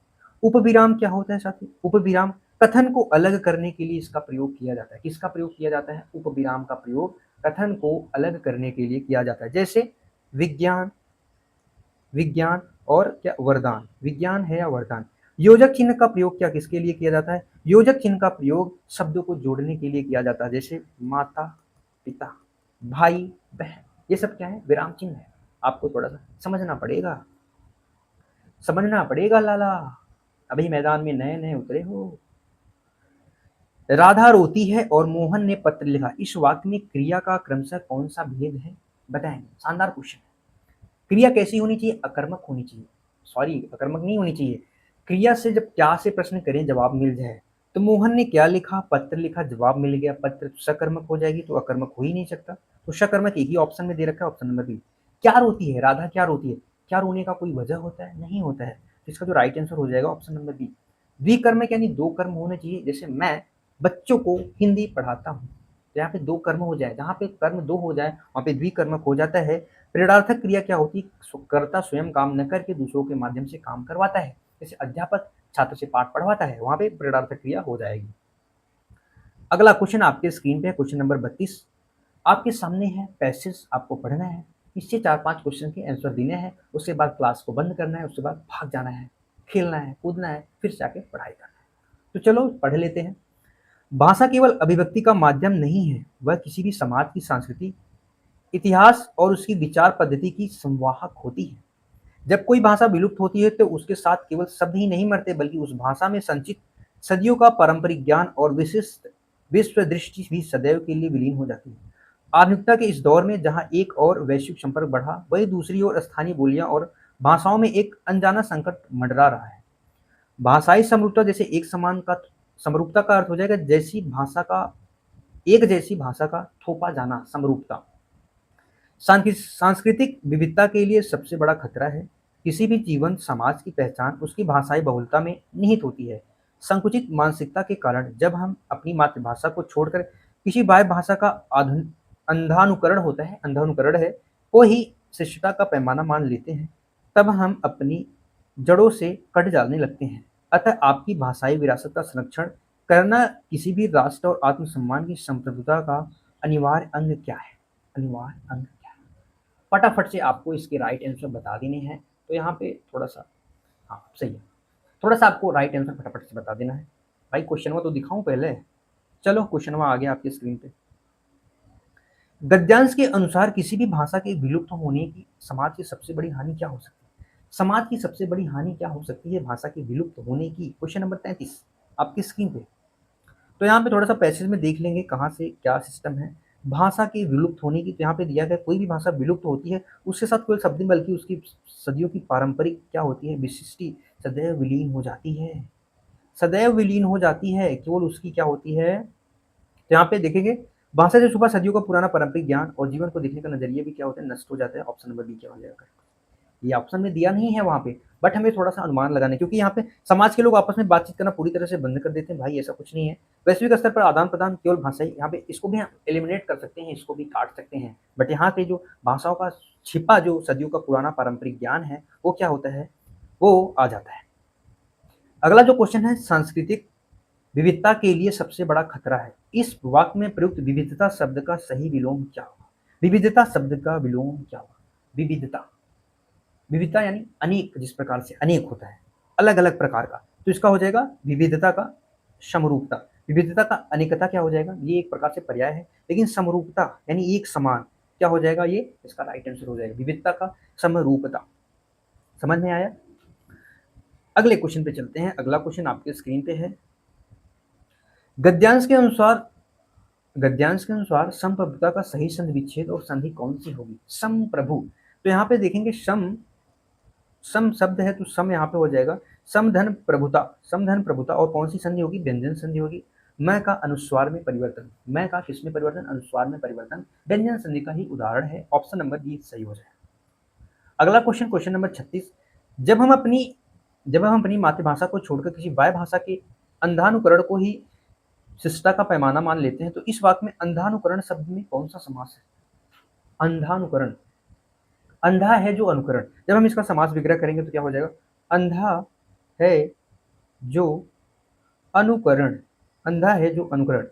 उपविराम क्या होता है साथी? उपविराम कथन को अलग करने के लिए इसका प्रयोग किया जाता है। किसका प्रयोग किया जाता है? उपविराम का प्रयोग कथन को अलग करने के लिए किया जाता है। जैसे विज्ञान, विज्ञान, और क्या? वरदान, विज्ञान है या वरदान। योजक चिन्ह का प्रयोग क्या किसके लिए किया जाता है? योजक चिन्ह का प्रयोग शब्दों को जोड़ने के लिए किया जाता है। जैसे माता, पिता, भाई, बहन, ये सब क्या है? विराम चिन्ह है। आपको थोड़ा सा समझना पड़ेगा, समझना पड़ेगा लाला, अभी मैदान में नए नए उतरे हो। राधा रोती है और मोहन ने पत्र लिखा, इस वाक्य में क्रिया का क्रमशः कौन सा भेद है? बताएंगे। शानदार क्वेश्चन है। क्रिया कैसी होनी चाहिए? अकर्मक होनी चाहिए, सॉरी अकर्मक नहीं होनी चाहिए। क्रिया से जब क्या से प्रश्न करें, जवाब मिल जाए। तो मोहन ने क्या लिखा? पत्र लिखा, जवाब मिल गया। पत्र सकर्मक हो जाएगी, तो अकर्मक हो ही नहीं सकता। तो सकर्मक एक ही ऑप्शन में दे रखा है, ऑप्शन नंबर बी। क्या रोती है? राधा क्या रोती है? क्या रोने का कोई वजह होता है? नहीं होता है। तो इसका जो राइट आंसर हो जाएगा ऑप्शन नंबर बी। द्विकर्मक यानी दो कर्म होने चाहिए। जैसे मैं बच्चों को हिंदी पढ़ाता हूँ, तो यहाँ पे दो कर्म हो जाए, जहाँ पे कर्म दो हो जाए वहाँ पे द्विकर्मक हो जाता है। प्रेरणार्थक क्रिया क्या होती है? कर्ता स्वयं काम न करके दूसरों के माध्यम से काम करवाता है। जैसे अध्यापक छात्र से पाठ पढ़वाता है, वहां पे प्रेरणार्थक क्रिया हो जाएगी। अगला क्वेश्चन आपके स्क्रीन पे, क्वेश्चन नंबर 32 आपके सामने है। पैसेज आपको पढ़ना है, इससे 4-5 क्वेश्चन के आंसर देने हैं। उसके बाद क्लास को बंद करना है, उसके बाद भाग जाना है, खेलना है, कूदना है, फिर जाके पढ़ाई करना है। तो चलो पढ़ लेते हैं। भाषा केवल अभिव्यक्ति का माध्यम नहीं है, वह किसी भी समाज की संस्कृति, इतिहास और उसकी विचार पद्धति की संवाहक होती है। जब कोई भाषा विलुप्त होती है तो उसके साथ केवल शब्द ही नहीं मरते, बल्कि उस भाषा में संचित सदियों का पारंपरिक ज्ञान और विशिष्ट विश्व दृष्टि भी सदैव के लिए विलीन हो जाती है। आधुनिकता के इस दौर में जहां एक और वैश्विक संपर्क बढ़ा, वही दूसरी ओर स्थानीय बोलियां और भाषाओं में एक अनजाना संकट मंडरा रहा है। भाषाई समरूपता जैसे एक समान का समरूपता का अर्थ हो जाएगा एक जैसी भाषा का थोपा जाना समरूपता। सांस्कृतिक विविधता के लिए सबसे बड़ा खतरा है। किसी भी जीवंत समाज की पहचान उसकी भाषाई बहुलता में निहित होती है। संकुचित मानसिकता के कारण जब हम अपनी मातृभाषा को छोड़कर किसी बाह्य भाषा का अंधानुकरण है, को ही शिष्टता का पैमाना मान लेते हैं, तब हम अपनी जड़ों से कट जाने लगते हैं। अतः आपकी भाषाई विरासत का संरक्षण करना किसी भी राष्ट्र और आत्मसम्मान की संप्रभुता का अनिवार्य अंग क्या है? अनिवार्य अंग फटाफट से आपको इसके राइट आंसर बता देने हैं। तो यहाँ पे थोड़ा सा, हाँ सही है, थोड़ा सा आपको राइट आंसर फटाफट से बता देना है। भाई क्वेश्चन तो दिखाऊं पहले? चलो क्वेश्चन आ गया आपकी स्क्रीन पे। गद्यांश के अनुसार किसी भी भाषा के विलुप्त होने की समाज की सबसे बड़ी हानि क्या हो सकती है? समाज की सबसे बड़ी हानि क्या हो सकती है भाषा के विलुप्त होने की? क्वेश्चन नंबर 33 आपकी स्क्रीन पे। तो यहाँ पे थोड़ा सा पैसेज में देख लेंगे कहाँ से क्या सिस्टम है। भाषा के विलुप्त होने की, तो यहाँ पे दिया गया कोई भी भाषा विलुप्त होती है उसके साथ कोई शब्द नहीं बल्कि उसकी सदियों की पारंपरिक क्या होती है, विशिष्टि सदैव विलीन हो जाती है। सदैव विलीन हो जाती है, केवल उसकी क्या होती है। तो यहाँ पे देखेंगे भाषा से छुपा सदियों का पुराना पारंपरिक ज्ञान और जीवन को देखने का नजरिया भी क्या होता है, नष्ट हो जाता है। ऑप्शन नंबर बी क्या हो जाएगा? ये ऑप्शन में दिया नहीं है वहाँ पे, बट हमें थोड़ा सा अनुमान लगाना है क्योंकि यहाँ पे समाज के लोग आपस में बातचीत करना पूरी तरह से बंद कर देते हैं। भाई ऐसा कुछ नहीं है। वैश्विक स्तर पर आदान प्रदान केवल भाषा ही, यहाँ पे इसको भी हम एलिमिनेट कर सकते हैं, इसको भी काट सकते हैं, बट यहाँ पे जो भाषाओं का छिपा जो सदियों का पुराना पारंपरिक ज्ञान है वो क्या होता है, वो आ जाता है। अगला जो क्वेश्चन है, सांस्कृतिक विविधता के लिए सबसे बड़ा खतरा है। इस वाक्य में प्रयुक्त विविधता शब्द का सही विलोम क्या होगा? विविधता शब्द का विलोम क्या होगा? विविधता, विविधता यानी अनेक, जिस प्रकार से अनेक होता है अलग अलग प्रकार का, तो इसका हो जाएगा विविधता का समरूपता। विविधता का अनेकता क्या हो जाएगा, ये एक प्रकार से पर्याय है, लेकिन समरूपता यानी एक समान क्या हो जाएगा, ये इसका राइट आंसर हो जाएगा विविधता का समरूपता। समझ में आया? अगले क्वेश्चन पे चलते हैं। अगला क्वेश्चन आपके स्क्रीन पे है। गद्यांश के अनुसार समप्रभुता का सही संधि विच्छेद और संधि कौन सी होगी? समप्रभु, तो यहाँ पे देखेंगे सम शब्द है तो सम यहाँ पे हो जाएगा समधन प्रभुता। समधन प्रभुता और कौन सी संधि होगी? व्यंजन संधि होगी। मैं का अनुस्वार में परिवर्तन, मैं का किसमें परिवर्तन? अनुस्वार में परिवर्तन व्यंजन संधि का ही उदाहरण है। ऑप्शन नंबर बी सही हो जाएगा। अगला क्वेश्चन, क्वेश्चन नंबर 36। जब हम अपनी मातृभाषा को छोड़कर किसी बाह्य भाषा के अंधानुकरण को ही शिष्टता का पैमाना मान लेते हैं, तो इस वाक्य में अंधानुकरण शब्द में कौन सा समास है? अंधानुकरण, अंधा है जो अनुकरण, जब हम इसका समास विग्रह करेंगे तो क्या हो जाएगा? अंधा है जो अनुकरण, अंधा है जो अनुकरण,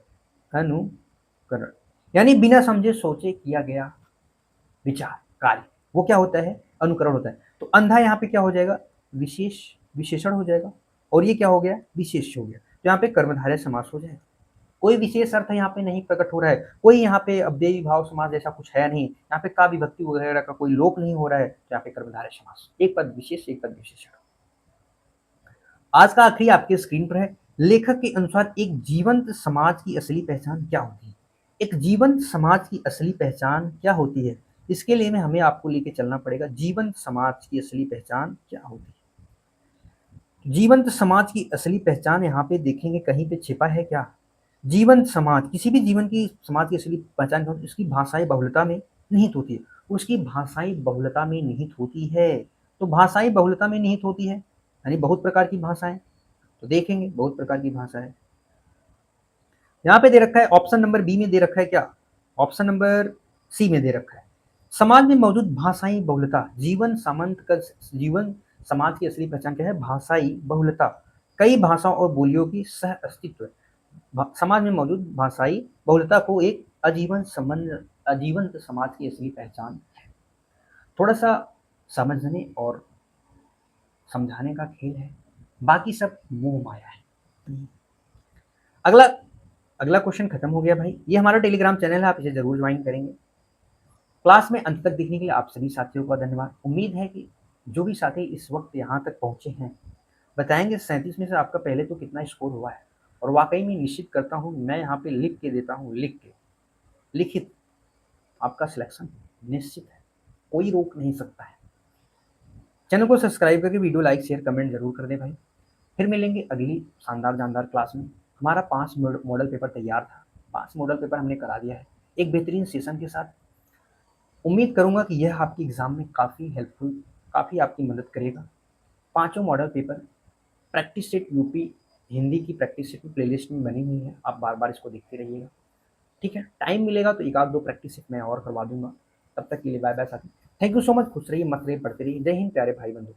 अनुकरण यानी बिना समझे सोचे किया गया विचार कार्य, वो क्या होता है? अनुकरण होता है। तो अंधा यहाँ पे क्या हो जाएगा? विशेषण हो जाएगा, और ये क्या हो गया? विशेष हो गया। तो यहाँ पे कर्मधारय समास हो जाएगा। कोई विशेष अर्थ यहाँ पे नहीं प्रकट हो रहा है, कोई यहाँ पे अव्ययी भाव समास जैसा कुछ है नहीं, यहाँ पे का विभक्ति वगैरह का कोई लोप नहीं हो रहा है। तो यहाँ पे कर्मधारय समास, एक पद विशेष एक पद विशेषण। आज का आखिरी आपके स्क्रीन पर है। लेखक के अनुसार एक जीवंत समाज की असली पहचान क्या होती है? एक जीवंत समाज की असली पहचान क्या होती है? इसके लिए में हमें आपको लेके चलना पड़ेगा जीवंत समाज की असली पहचान क्या होती है। जीवंत समाज की असली पहचान यहाँ पे देखेंगे कहीं पे छिपा है क्या? जीवंत समाज, किसी भी जीवन की समाज की असली पहचान क्या होती है? उसकी भाषाई बहुलता में निहित होती है। उसकी भाषाई बहुलता में निहित होती है। तो भाषाई बहुलता में निहित होती है यानी बहुत प्रकार की भाषाएं, तो देखेंगे बहुत प्रकार की भाषा है। यहाँ पे दे रखा है ऑप्शन नंबर बी में दे रखा है क्या? ऑप्शन नंबर सी में दे रखा है समाज में मौजूद भाषाई बहुलता। जीवन समाज की असली पहचान क्या है? भाषाई बहुलता, कई भाषाओं और बोलियों की सह अस्तित्व। समाज में मौजूद भाषाई बहुलता को एक अजीवंत समाज की असली पहचान है। थोड़ा सा समझने और समझाने का खेल है, बाकी सब मोह माया है। अगला अगला क्वेश्चन खत्म हो गया भाई। ये हमारा टेलीग्राम चैनल है, आप इसे जरूर ज्वाइन करेंगे। क्लास में अंत तक देखने के लिए आप सभी साथियों का धन्यवाद। उम्मीद है कि जो भी साथी इस वक्त यहाँ तक पहुँचे हैं बताएंगे 37 में से आपका पहले तो कितना स्कोर हुआ है। और वाकई में निश्चित करता हूँ, मैं यहाँ पे लिख के देता हूँ, लिखित आपका सिलेक्शन निश्चित है, कोई रोक नहीं सकता है। चैनल को सब्सक्राइब करके वीडियो लाइक शेयर कमेंट जरूर कर दें भाई। फिर मिलेंगे अगली शानदार जानदार क्लास में। हमारा 5 मॉडल पेपर तैयार था, 5 मॉडल पेपर हमने करा दिया है एक बेहतरीन सेशन के साथ। उम्मीद करूंगा कि यह आपकी एग्जाम में काफ़ी हेल्पफुल, काफ़ी आपकी मदद करेगा। पांचों model paper practice set UP Hindi की प्रैक्टिस सेट प्लेलिस्ट में बनी हुई है, आप बार बार इसको देखते रहिएगा। ठीक है, टाइम मिलेगा तो एक आध दो प्रैक्टिस सेट मैं और करवा दूंगा। तब तक के लिए बाय बाय साथी। Thank you so much. खुश रहिए, मत रहिए, पढ़ते रहिए। जय हिंद प्यारे भाई बंधु।